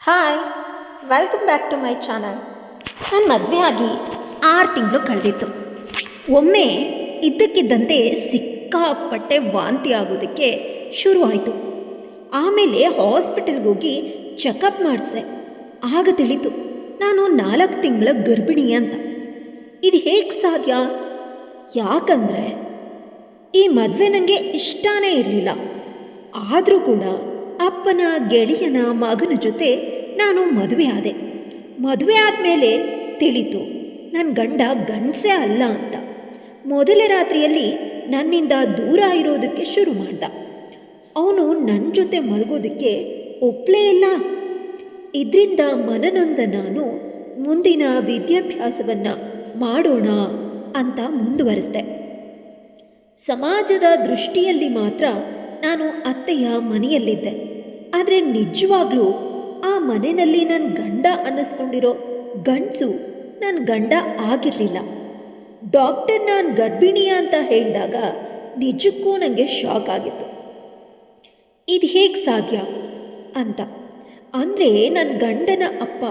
Hi, welcome back to my channel. ನನ್ನ ಮದುವೆ ಆಗಿ 6 ತಿಂಗಳು ಕಳೆದಿತ್ತು. ಒಮ್ಮೆ ಇದ್ದಕ್ಕಿದ್ದಂತೆ ಸಿಕ್ಕಾಪಟ್ಟೆ ವಾಂತಿ ಆಗೋದಕ್ಕೆ ಶುರುವಾಯಿತು. ಆಮೇಲೆ ಹಾಸ್ಪಿಟಲ್ಗೆ ಹೋಗಿ ಚೆಕಪ್ ಮಾಡಿಸಿದೆ. ಆಗ ತಿಳಿತು ನಾನು 4 ತಿಂಗಳ ಗರ್ಭಿಣಿ ಅಂತ. ಇದು ಹೇಗೆ ಸಾಧ್ಯ? ಯಾಕಂದರೆ ಈ ಮದುವೆ ನನಗೆ ಇಷ್ಟನೇ ಇರಲಿಲ್ಲ. ಆದರೂ ಕೂಡ ಅಪ್ಪನ ಗೆಳೆಯನ ಮಗನ ಜೊತೆ ನಾನು ಮದುವೆ ಆದೆ. ಮದುವೆ ಆದಮೇಲೆ ತಿಳಿತು ನನ್ನ ಗಂಡ ಗಂಡಸೇ ಅಲ್ಲ ಅಂತ. ಮೊದಲ ರಾತ್ರಿಯಲ್ಲಿ ನನ್ನಿಂದ ದೂರ ಇರೋದಕ್ಕೆ ಶುರು ಮಾಡ್ದ. ಅವನು ನನ್ನ ಜೊತೆ ಮಲಗೋದಕ್ಕೆ ಒಪ್ಪಲೇ ಇಲ್ಲ. ಇದರಿಂದ ಮನನೊಂದ ನಾನು ಮುಂದಿನ ವಿದ್ಯಾಭ್ಯಾಸವನ್ನು ಮಾಡೋಣ ಅಂತ ಮುಂದುವರೆಸಿದೆ. ಸಮಾಜದ ದೃಷ್ಟಿಯಲ್ಲಿ ಮಾತ್ರ ನಾನು ಅತ್ತೆಯ ಮನೆಯಲ್ಲಿದ್ದೆ. ಆದರೆ ನಿಜವಾಗ್ಲೂ ಆ ಮನೆಯಲ್ಲಿ ನನ್ನ ಗಂಡ ಅನ್ನಿಸ್ಕೊಂಡಿರೋ ಗಂಡಸು ನನ್ನ ಗಂಡ ಆಗಿರಲಿಲ್ಲ. ಡಾಕ್ಟರ್ ನಾನು ಗರ್ಭಿಣಿಯ ಅಂತ ಹೇಳಿದಾಗ ನಿಜಕ್ಕೂ ನನಗೆ ಶಾಕ್ ಆಗಿತ್ತು. ಇದು ಹೇಗೆ ಸಾಧ್ಯ ಅಂತ. ಅಂದರೆ ನನ್ನ ಗಂಡನ ಅಪ್ಪ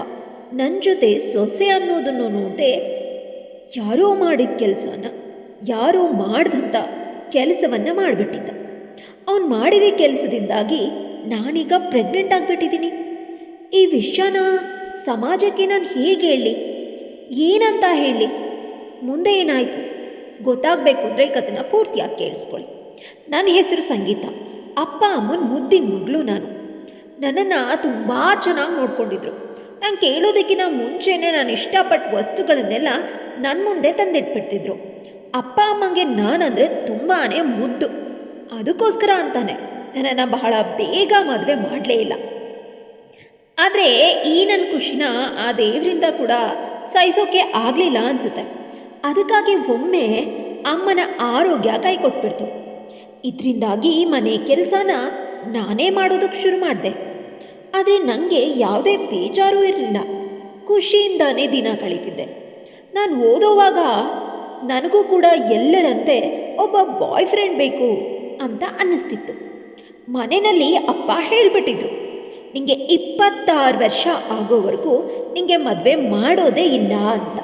ನನ್ನ ಜೊತೆ ಸೊಸೆ ಅನ್ನೋದನ್ನು ನೋಡದೆ ಯಾರೋ ಮಾಡಿದ ಕೆಲಸನ ಯಾರೋ ಮಾಡ್ದಂಥ ಕೆಲಸವನ್ನು ಮಾಡಿಬಿಟ್ಟಿದ್ದ. ಅವನು ಮಾಡಿದ ಕೆಲಸದಿಂದಾಗಿ ನಾನೀಗ ಪ್ರೆಗ್ನೆಂಟ್ ಆಗಿಬಿಟ್ಟಿದ್ದೀನಿ. ಈ ವಿಷಯನ ಸಮಾಜಕ್ಕೆ ನಾನು ಹೇಗೆ ಹೇಳಿ, ಏನಂತ ಹೇಳಿ? ಮುಂದೆ ಏನಾಯಿತು ಗೊತ್ತಾಗಬೇಕು ಅಂದರೆ ಈ ಕಥೆನ ಪೂರ್ತಿಯಾಗಿ ಕೇಳಿಸ್ಕೊಳ್ಳಿ. ನನ್ನ ಹೆಸರು ಸಂಗೀತ. ಅಪ್ಪ ಅಮ್ಮನ ಮುದ್ದಿನ ಮಗಳು ನಾನು. ನನ್ನನ್ನು ತುಂಬ ಚೆನ್ನಾಗಿ ನೋಡ್ಕೊಂಡಿದ್ರು. ನಾನು ಕೇಳೋದಕ್ಕಿಂತ ಮುಂಚೆನೇ ನಾನು ಇಷ್ಟಪಟ್ಟ ವಸ್ತುಗಳನ್ನೆಲ್ಲ ನನ್ನ ಮುಂದೆ ತಂದಿಟ್ಬಿಡ್ತಿದ್ರು. ಅಪ್ಪ ಅಮ್ಮಂಗೆ ನಾನಂದರೆ ತುಂಬಾ ಮುದ್ದು. ಅದಕ್ಕೋಸ್ಕರ ಅಂತಾನೆ ನನ್ನನ್ನು ಬಹಳ ಬೇಗ ಮದುವೆ ಮಾಡಲೇ ಇಲ್ಲ. ಆದರೆ ಈ ನನ್ನ ಖುಷಿನ ಆ ದೇವರಿಂದ ಕೂಡ ಸಹಿಸೋಕೆ ಆಗಲಿಲ್ಲ ಅನಿಸುತ್ತೆ. ಅದಕ್ಕಾಗಿ ಒಮ್ಮೆ ಅಮ್ಮನ ಆರೋಗ್ಯ ಕೈ ಕೊಟ್ಬಿಡ್ತು. ಇದರಿಂದಾಗಿ ಮನೆ ಕೆಲಸನ ನಾನೇ ಮಾಡೋದಕ್ಕೆ ಶುರು ಮಾಡಿದೆ. ಆದರೆ ನನಗೆ ಯಾವುದೇ ಬೇಜಾರೂ ಇರಲಿಲ್ಲ. ಖುಷಿಯಿಂದಾನೇ ದಿನ ಕಳೀತಿದ್ದೆ. ನಾನು ಓದೋವಾಗ ನನಗೂ ಕೂಡ ಎಲ್ಲರಂತೆ ಒಬ್ಬ ಬಾಯ್ ಫ್ರೆಂಡ್ ಬೇಕು ಅಂತ ಅನ್ನಿಸ್ತಿತ್ತು. ಮನೆಯಲ್ಲಿ ಅಪ್ಪ ಹೇಳಿಬಿಟ್ಟಿದ್ರು, ನಿಮಗೆ 26 ವರ್ಷ ಆಗೋವರೆಗೂ ನಿಮಗೆ ಮದುವೆ ಮಾಡೋದೇ ಇಲ್ಲ ಅಂತ.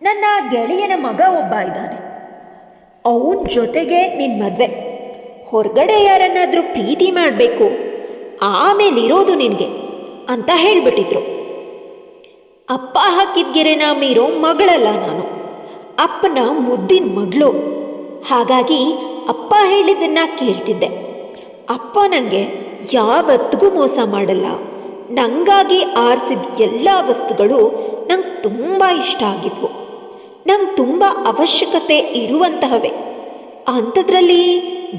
ನನ್ನ ಗೆಳೆಯನ ಮಗ ಒಬ್ಬ ಇದ್ದಾನೆ, ಅವನ ಜೊತೆಗೆ ನಿನ್ನ ಮದುವೆ. ಹೊರಗಡೆ ಯಾರನ್ನಾದರೂ ಪ್ರೀತಿ ಮಾಡಬೇಕು, ಆಮೇಲೆ ಇರೋದು ನಿನಗೆ ಅಂತ ಹೇಳಿಬಿಟ್ಟಿದ್ರು. ಅಪ್ಪ ಹಾಕಿದ ಗೆರೆನ ಮೀರೋ ಮಗಳಲ್ಲ ನಾನು, ಅಪ್ಪನ ಮುದ್ದಿನ ಮಗಳು. ಹಾಗಾಗಿ ಅಪ್ಪ ಹೇಳಿದ್ದನ್ನು ಕೇಳ್ತಿದ್ದೆ. ಅಪ್ಪ ನನಗೆ ಯಾವತ್ತಿಗೂ ಮೋಸ ಮಾಡಲ್ಲ. ನನಗಾಗಿ ಆರಿಸಿದ ಎಲ್ಲ ವಸ್ತುಗಳು ನಂಗೆ ತುಂಬ ಇಷ್ಟ ಆಗಿದ್ವು. ನಂಗೆ ತುಂಬ ಅವಶ್ಯಕತೆ ಇರುವಂತಹವೇ. ಅಂಥದ್ರಲ್ಲಿ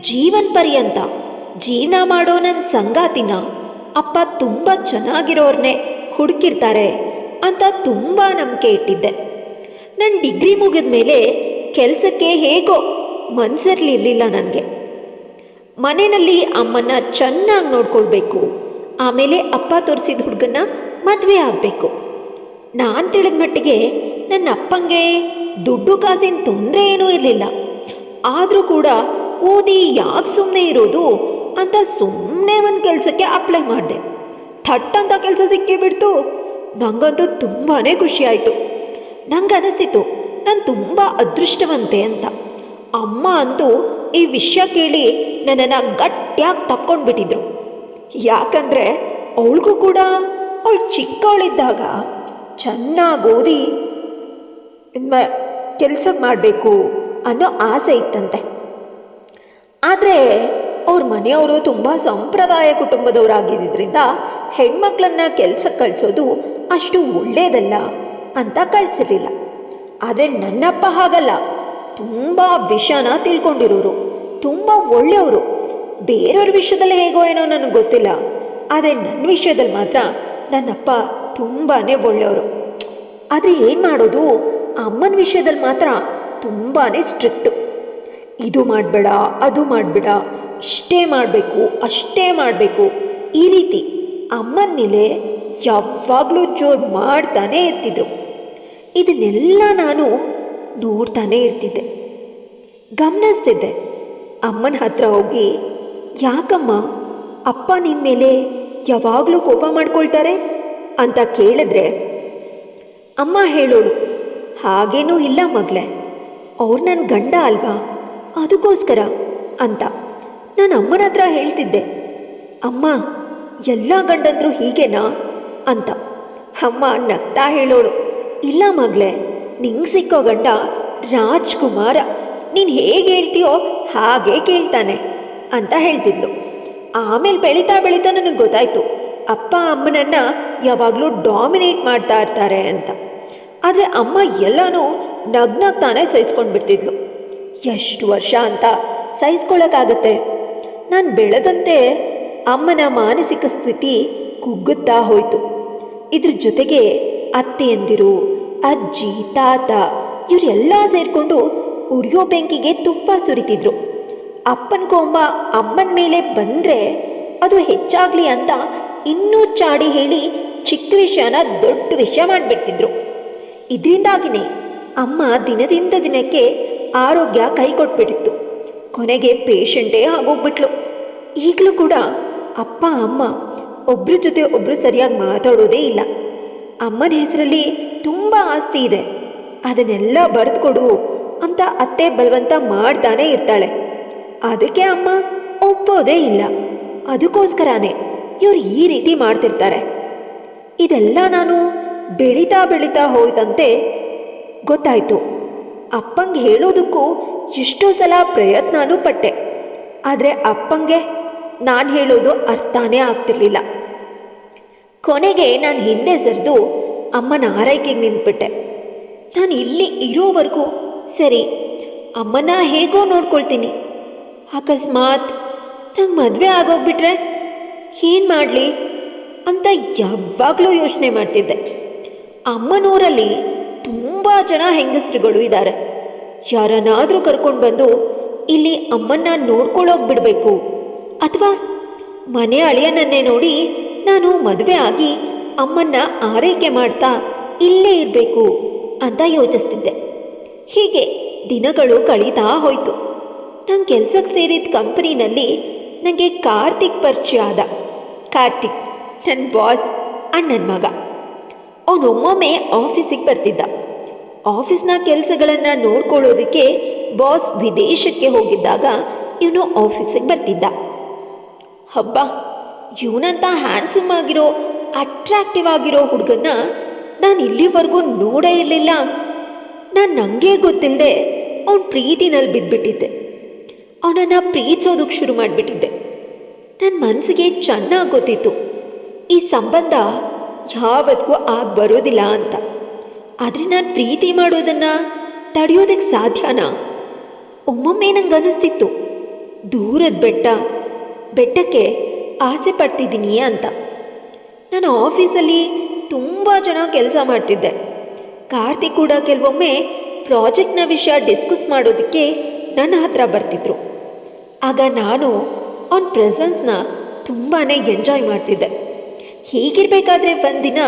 ಜೀವನ ಪರ್ಯಂತ ಜೀವನ ಮಾಡೋ ನನ್ನ ಸಂಗಾತಿನ ಅಪ್ಪ ತುಂಬ ಚೆನ್ನಾಗಿರೋರ್ನೇ ಹುಡುಕಿರ್ತಾರೆ ಅಂತ ತುಂಬ ನಂಬಿಕೆ ಇಟ್ಟಿದ್ದೆ. ನನ್ನ ಡಿಗ್ರಿ ಮುಗಿದ ಮೇಲೆ ಕೆಲಸಕ್ಕೆ ಹೇಗೋ ಮನಸ್ಸಿರಲಿಲ್ಲ ನನಗೆ. ಮನೆಯಲ್ಲಿ ಅಮ್ಮನ ಚೆನ್ನಾಗಿ ನೋಡ್ಕೊಳ್ಬೇಕು, ಆಮೇಲೆ ಅಪ್ಪ ತೋರಿಸಿದ ಹುಡುಗನ್ನ ಮದುವೆ ಆಗಬೇಕು. ನಾನು ತಿಳಿದ ಮಟ್ಟಿಗೆ ನನ್ನ ಅಪ್ಪಂಗೆ ದುಡ್ಡು ಕಾಸಿನ ತೊಂದರೆ ಏನೂ ಇರಲಿಲ್ಲ. ಆದರೂ ಕೂಡ ಓದಿ ಯಾಕೆ ಸುಮ್ಮನೆ ಇರೋದು ಅಂತ ಸುಮ್ಮನೆ ಒಂದು ಕೆಲಸಕ್ಕೆ ಅಪ್ಲೈ ಮಾಡಿದೆ. ಥಟ್ಟಂತ ಕೆಲಸ ಸಿಕ್ಕಿಬಿಡ್ತು. ನನಗಂತೂ ತುಂಬಾ ಖುಷಿ ಆಯಿತು. ನಂಗೆ ಅನ್ನಿಸ್ತಿತ್ತು ನಾನು ತುಂಬ ಅದೃಷ್ಟವಂತೆ ಅಂತ. ಅಮ್ಮ ಅಂತೂ ಈ ವಿಷಯ ಕೇಳಿ ನನ್ನನ್ನು ಗಟ್ಟಿಯಾಗಿ ತಪ್ಕೊಂಡ್ಬಿಟ್ಟಿದ್ರು. ಯಾಕಂದರೆ ಅವಳಿಗೂ ಕೂಡ ಅವಳು ಚಿಕ್ಕವಳಿದ್ದಾಗ ಚೆನ್ನಾಗಿ ಓದಿ ಕೆಲಸ ಮಾಡಬೇಕು ಅನ್ನೋ ಆಸೆ ಇತ್ತಂತೆ. ಆದರೆ ಅವ್ರ ಮನೆಯವರು ತುಂಬ ಸಂಪ್ರದಾಯ ಕುಟುಂಬದವರಾಗಿದ್ದರಿಂದ ಹೆಣ್ಮಕ್ಳನ್ನ ಕೆಲಸಕ್ಕೆ ಕಳಿಸೋದು ಅಷ್ಟು ಒಳ್ಳೆಯದಲ್ಲ ಅಂತ ಕಳಿಸಿರಲಿಲ್ಲ. ಆದರೆ ನನ್ನಪ್ಪ ಹಾಗಲ್ಲ, ತುಂಬ ವಿಷಯನ ತಿಳ್ಕೊಂಡಿರೋರು, ತುಂಬ ಒಳ್ಳೆಯವರು. ಬೇರೆಯವ್ರ ವಿಷಯದಲ್ಲಿ ಹೇಗೋ ಏನೋ ನನಗೆ ಗೊತ್ತಿಲ್ಲ, ಆದರೆ ನನ್ನ ವಿಷಯದಲ್ಲಿ ಮಾತ್ರ ನನ್ನಪ್ಪ ತುಂಬಾ ಒಳ್ಳೆಯವರು. ಆದರೆ ಏನು ಮಾಡೋದು, ಅಮ್ಮನ ವಿಷಯದಲ್ಲಿ ಮಾತ್ರ ತುಂಬಾ ಸ್ಟ್ರಿಕ್ಟು. ಇದು ಮಾಡಬೇಡ, ಅದು ಮಾಡಬೇಡ, ಇಷ್ಟೇ ಮಾಡಬೇಕು, ಅಷ್ಟೇ ಮಾಡಬೇಕು, ಈ ರೀತಿ ಅಮ್ಮನ ಮೇಲೆ ಯಾವಾಗಲೂ ಜೋರು ಮಾಡ್ತಾನೇ ಇರ್ತಿದ್ರು. ಇದನ್ನೆಲ್ಲ ನಾನು ನೋಡ್ತಾನೇ ಇರ್ತಿದ್ದೆ, ಗಮನಿಸ್ತಿದ್ದೆ. ಅಮ್ಮನ ಹತ್ರ ಹೋಗಿ, ಯಾಕಮ್ಮ ಅಪ್ಪ ನಿನ್ನ ಮೇಲೆ ಯಾವಾಗಲೂ ಕೋಪ ಮಾಡ್ಕೊಳ್ತಾರೆ ಅಂತ ಕೇಳಿದ್ರೆ ಅಮ್ಮ ಹೇಳೋಳು, ಹಾಗೇನೂ ಇಲ್ಲ ಮಗಳೇ, ಅವ್ರು ನನ್ನ ಗಂಡ ಅಲ್ವಾ, ಅದಕ್ಕೋಸ್ಕರ ಅಂತ. ನಾನು ಅಮ್ಮನ ಹತ್ರ ಹೇಳ್ತಿದ್ದೆ, ಅಮ್ಮ ಎಲ್ಲ ಗಂಡಂದ್ರು ಹೀಗೇನಾ ಅಂತ. ಅಮ್ಮ ನಗ್ತಾ ಹೇಳೋಳು, ಇಲ್ಲ ಮಗಳೇ, ನಿಂಗೆ ಸಿಕ್ಕೋ ಗಂಡ ರಾಜ್ಕುಮಾರ, ನೀನು ಹೇಗೆ ಹೇಳ್ತೀಯೋ ಹಾಗೇ ಕೇಳ್ತಾನೆ ಅಂತ ಹೇಳ್ತಿದ್ಲು. ಆಮೇಲೆ ಬೆಳೀತಾ ಬೆಳೀತಾ ನನಗೆ ಗೊತ್ತಾಯ್ತು, ಅಪ್ಪ ಅಮ್ಮನನ್ನು ಯಾವಾಗಲೂ ಡಾಮಿನೇಟ್ ಮಾಡ್ತಾ ಇರ್ತಾರೆ ಅಂತ. ಆದರೆ ಅಮ್ಮ ಎಲ್ಲನೂ ನಗ್ನಗ್ತಾನೆ ಸಹಿಸ್ಕೊಂಡು ಬಿಡ್ತಿದ್ಲು. ಎಷ್ಟು ವರ್ಷ ಅಂತ ಸಹಿಸ್ಕೊಳ್ಳೋಕ್ಕಾಗತ್ತೆ? ನಾನು ಬೆಳೆದಂತೆ ಅಮ್ಮನ ಮಾನಸಿಕ ಸ್ಥಿತಿ ಕುಗ್ಗುತ್ತಾ ಹೋಯಿತು. ಇದ್ರ ಜೊತೆಗೆ ಅತ್ತೆಯಂದಿರು, ಅಜ್ಜಿ, ತಾತ ಇವರೆಲ್ಲ ಸೇರಿಕೊಂಡು ಉರಿಯೋ ಬೆಂಕಿಗೆ ತುಪ್ಪ ಸುರಿತಿದ್ರು. ಅಪ್ಪನ ಕೋಂಬ ಅಮ್ಮನ ಮೇಲೆ ಬಂದರೆ ಅದು ಹೆಚ್ಚಾಗಲಿ ಅಂತ ಇನ್ನೂ ಚಾಡಿ ಹೇಳಿ ಚಿಕ್ಕ ವಿಷಯನ ದೊಡ್ಡ ವಿಷಯ ಮಾಡಿಬಿಡ್ತಿದ್ರು. ಇದರಿಂದಾಗಿನೇ ಅಮ್ಮ ದಿನದಿಂದ ದಿನಕ್ಕೆ ಆರೋಗ್ಯ ಕೈಕೊಟ್ಬಿಟ್ಟಿತ್ತು. ಕೊನೆಗೆ ಪೇಷಂಟೇ ಆಗೋಗ್ಬಿಟ್ಲು. ಈಗಲೂ ಕೂಡ ಅಪ್ಪ ಅಮ್ಮ ಒಬ್ರ ಜೊತೆ ಒಬ್ಬರು ಸರಿಯಾಗಿ ಮಾತಾಡೋದೇ ಇಲ್ಲ. ಅಮ್ಮನ ಹೆಸರಲ್ಲಿ ತುಂಬ ಆಸ್ತಿ ಇದೆ, ಅದನ್ನೆಲ್ಲ ಬರೆದುಕೊಡು ಅಂತ ಅತ್ತೆ ಬಲವಂತ ಮಾಡ್ತಾನೆ ಇರ್ತಾಳೆ. ಅದಕ್ಕೆ ಅಮ್ಮ ಒಪ್ಪೋದೇ ಇಲ್ಲ. ಅದಕ್ಕೋಸ್ಕರನೇ ಇವ್ರು ಈ ರೀತಿ ಮಾಡ್ತಿರ್ತಾರೆ. ಇದೆಲ್ಲ ನಾನು ಬೆಳೀತಾ ಬೆಳೀತಾ ಹೋಯ್ತಂತೆ ಗೊತ್ತಾಯಿತು. ಅಪ್ಪಂಗೆ ಹೇಳೋದಕ್ಕೂ ಎಷ್ಟೋ ಸಲ ಪ್ರಯತ್ನನೂ ಪಟ್ಟೆ, ಆದರೆ ಅಪ್ಪಂಗೆ ನಾನು ಹೇಳೋದು ಅರ್ಥನೇ ಆಗ್ತಿರ್ಲಿಲ್ಲ. ಕೊನೆಗೆ ನಾನು ಹಿಂದೆ ಸರಿದು ಅಮ್ಮನ ಆರೈಕೆಗೆ ನಿಂತ್ಬಿಟ್ಟೆ. ನಾನು ಇಲ್ಲಿ ಇರೋವರೆಗೂ ಸರಿ, ಅಮ್ಮನ ಹೇಗೋ ನೋಡ್ಕೊಳ್ತೀನಿ. ಅಕಸ್ಮಾತ್ ನಂಗೆ ಮದುವೆ ಆಗೋಗ್ಬಿಟ್ರೆ ಏನು ಮಾಡಲಿ ಅಂತ ಯಾವಾಗಲೂ ಯೋಚನೆ ಮಾಡ್ತಿದ್ದೆ. ಅಮ್ಮನೂರಲ್ಲಿ ತುಂಬ ಜನ ಹೆಂಗಸ್ರುಗಳು ಇದ್ದಾರೆ. ಯಾರನ್ನಾದರೂ ಕರ್ಕೊಂಡು ಬಂದು ಇಲ್ಲಿ ಅಮ್ಮನ್ನ ನೋಡ್ಕೊಳ್ಳೋಕೆ ಬಿಡಬೇಕು, ಅಥವಾ ಮನೆ ಅಳಿಯನನ್ನೇ ನೋಡಿ ನಾನು ಮದುವೆ ಆಗಿ ಅಮ್ಮನ್ನ ಆರೈಕೆ ಮಾಡ್ತಾ ಇಲ್ಲೇ ಇರಬೇಕು ಅಂತ ಯೋಚಿಸ್ತಿದ್ದೆ. ಹೀಗೆ ದಿನಗಳು ಕಳೀತಾ ಹೋಯಿತು. ನಾನು ಕೆಲಸಕ್ಕೆ ಸೇರಿದ ಕಂಪನಿನಲ್ಲಿ ನನಗೆ ಕಾರ್ತಿಕ್ ಪರಿಚಯ ಆದ. ಕಾರ್ತಿಕ್ ನನ್ನ ಬಾಸ್ ಅಣ್ಣನ ಮಗ. ಅವನೊಮ್ಮೊಮ್ಮೆ ಆಫೀಸಿಗೆ ಬರ್ತಿದ್ದ. ಆಫೀಸ್ನ ಕೆಲಸಗಳನ್ನು ನೋಡ್ಕೊಳ್ಳೋದಕ್ಕೆ ಬಾಸ್ ವಿದೇಶಕ್ಕೆ ಹೋಗಿದ್ದಾಗ ಇವನು ಆಫೀಸಿಗೆ ಬರ್ತಿದ್ದ. ಹಬ್ಬ, ಇವನಂತ ಹ್ಯಾಂಡ್ಸಮ್ ಆಗಿರೋ ಅಟ್ರಾಕ್ಟಿವ್ ಆಗಿರೋ ಹುಡುಗನ್ನ ನಾನು ಇಲ್ಲಿವರೆಗೂ ನೋಡೇ ಇರಲಿಲ್ಲ. ನಾನು ನನಗೆ ಗೊತ್ತಿಲ್ಲದೆ ಅವನ ಪ್ರೀತಿನಲ್ಲಿ ಬಿದ್ದುಬಿಟ್ಟಿದ್ದೆ. ಅವನನ್ನು ಪ್ರೀತಿಸೋದಕ್ಕೆ ಶುರು ಮಾಡಿಬಿಟ್ಟಿದ್ದೆ. ನನ್ನ ಮನಸ್ಸಿಗೆ ಚೆನ್ನಾಗಿ ಗೊತ್ತಿತ್ತು ಈ ಸಂಬಂಧ ಯಾವತ್ತಿಗೂ ಆಗಿ ಬರೋದಿಲ್ಲ ಅಂತ. ಆದರೆ ನಾನು ಪ್ರೀತಿ ಮಾಡೋದನ್ನು ತಡೆಯೋದಕ್ಕೆ ಸಾಧ್ಯನಾ? ಒಮ್ಮೊಮ್ಮೆ ನಂಗೆ ಅನ್ನಿಸ್ತಿತ್ತು, ದೂರದ ಬೆಟ್ಟಕ್ಕೆ ಆಸೆ ಪಡ್ತಿದ್ದೀನಿ ಅಂತ. ನಾನು ಆಫೀಸಲ್ಲಿ ತುಂಬ ಜನ ಕೆಲಸ ಮಾಡ್ತಿದ್ದೆ. ಕಾರ್ತಿಕ್ ಕೂಡ ಕೆಲವೊಮ್ಮೆ ಪ್ರಾಜೆಕ್ಟ್ನ ವಿಷಯ ಡಿಸ್ಕಸ್ ಮಾಡೋದಕ್ಕೆ ನನ್ನ ಹತ್ರ ಬರ್ತಿದ್ರು. ಆಗ ನಾನು ಅವನ ಪ್ರೆಸೆನ್ಸ್ನ ತುಂಬಾ ಎಂಜಾಯ್ ಮಾಡ್ತಿದ್ದೆ. ಹೀಗಿರಬೇಕಾದ್ರೆ ಒಂದಿನ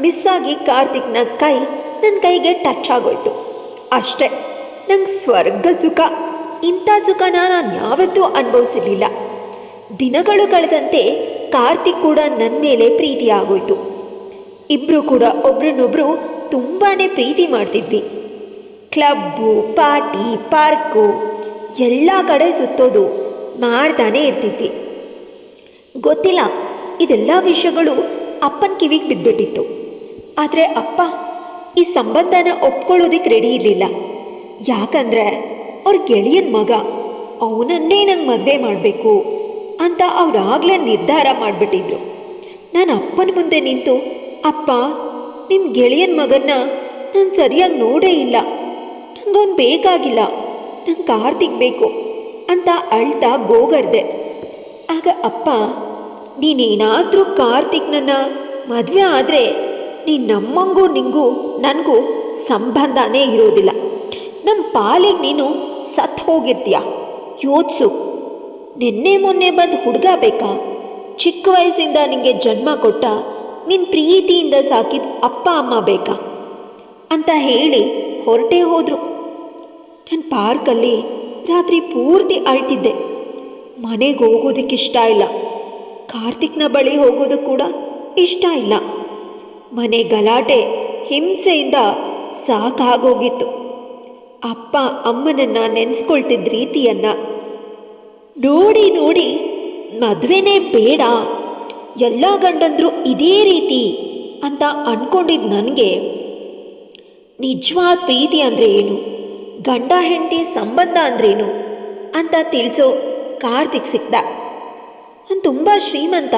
ಮಿಸ್ ಆಗಿ ಕಾರ್ತಿಕ್ನ ಕೈ ನನ್ನ ಕೈಗೆ ಟಚ್ ಆಗೋಯ್ತು. ಅಷ್ಟೇ, ನಂಗೆ ಸ್ವರ್ಗ ಸುಖ. ಇಂಥ ಸುಖನ ನಾನು ಯಾವತ್ತೂ ಅನುಭವಿಸಿರಲಿಲ್ಲ. ದಿನಗಳು ಕಳೆದಂತೆ ಕಾರ್ತಿಕ್ ಕೂಡ ನನ್ನ ಮೇಲೆ ಪ್ರೀತಿ ಆಗೋಯ್ತು. ಇಬ್ಬರು ಕೂಡ ಒಬ್ರನ್ನೊಬ್ರು ತುಂಬಾ ಪ್ರೀತಿ ಮಾಡ್ತಿದ್ವಿ. ಕ್ಲಬ್ಬು, ಪಾರ್ಟಿ, ಪಾರ್ಕು ಎಲ್ಲ ಕಡೆ ಸುತ್ತೋದು ಮಾಡ್ತಾನೆ ಇರ್ತಿದ್ವಿ. ಗೊತ್ತಿಲ್ಲ, ಇದೆಲ್ಲ ವಿಷಯಗಳು ಅಪ್ಪನ ಕಿವಿಗೆ ಬಿದ್ದುಬಿಟ್ಟಿತ್ತು. ಆದರೆ ಅಪ್ಪ ಈ ಸಂಬಂಧನ ಒಪ್ಕೊಳ್ಳೋದಕ್ಕೆ ರೆಡಿ ಇರಲಿಲ್ಲ. ಯಾಕಂದರೆ ಅವ್ರ ಗೆಳೆಯನ ಮಗ, ಅವನನ್ನೇ ನಂಗೆ ಮದುವೆ ಮಾಡಬೇಕು ಅಂತ ಅವರಾಗಲೇ ನಿರ್ಧಾರ ಮಾಡಿಬಿಟ್ಟಿದ್ರು. ನಾನು ಅಪ್ಪನ ಮುಂದೆ ನಿಂತು, ಅಪ್ಪ, ನಿಮ್ಮ ಗೆಳೆಯನ ಮಗನ್ನ ನಾನು ಸರಿಯಾಗಿ ನೋಡೇ ಇಲ್ಲ, ನಂಗವನು ಬೇಕಾಗಿಲ್ಲ, ನಂಗೆ ಕಾರ್ತಿಕ್ ಬೇಕು ಅಂತ ಅಳ್ತಾ ಗೋಗರ್ದೆ. ಆಗ ಅಪ್ಪ, ನೀನೇನಾದರೂ ಕಾರ್ತಿಕ್ನನ್ನು ಮದುವೆ ಆದರೆ ನೀನು ನಮ್ಮಂಗೂ ನಿಂಗೂ ನನಗೂ ಸಂಬಂಧನೇ ಇರೋದಿಲ್ಲ. ನಮ್ಮ ಪಾಲಿಗೆ ನೀನು ಸತ್ತು ಹೋಗಿರ್ತೀಯ. ಯೋಚಿಸು, ನಿನ್ನೆ ಮೊನ್ನೆ ಬಂದು ಹುಡುಗ ಬೇಕಾ? ಚಿಕ್ಕ ವಯಸ್ಸಿಂದ ನಿನಗೆ ಜನ್ಮ ಕೊಟ್ಟ ನಿನ್ನ ಪ್ರೀತಿಯಿಂದ ಸಾಕಿದ ಅಪ್ಪ ಅಮ್ಮ ಬೇಕಾ ಅಂತ ಹೇಳಿ ಹೊರಟೇ ಹೋದರು. ನಾನು ಪಾರ್ಕಲ್ಲಿ ರಾತ್ರಿ ಪೂರ್ತಿ ಅಳ್ತಿದ್ದೆ. ಮನೆಗೆ ಹೋಗೋದಕ್ಕಿಷ್ಟ ಇಲ್ಲ. ಕಾರ್ತಿಕ್ನ ಬಳಿ ಹೋಗೋದು ಕೂಡ ಇಷ್ಟ ಇಲ್ಲ. ಮನೆ ಗಲಾಟೆ ಹಿಂಸೆಯಿಂದ ಸಾಕಾಗೋಗಿತ್ತು. ಅಪ್ಪ ಅಮ್ಮನನ್ನು ನೆನೆಸ್ಕೊಳ್ತಿದ್ದ ರೀತಿಯನ್ನು ನೋಡಿ ನೋಡಿ ಮದುವೆನೇ ಬೇಡ, ಎಲ್ಲ ಗಂಡಂದ್ರು ಇದೇ ರೀತಿ ಅಂತ ಅಂದ್ಕೊಂಡಿದ್ದು ನನಗೆ ನಿಜವಾದ ಪ್ರೀತಿ ಅಂದರೆ ಏನು, ಗಂಡ ಹೆಂಡತಿ ಸಂಬಂಧ ಅಂದ್ರೇನು ಅಂತ ತಿಳಿಸೋ ಕಾರ್ತಿಕ್ ಸಿಕ್ತ. ಅವನು ತುಂಬ ಶ್ರೀಮಂತ,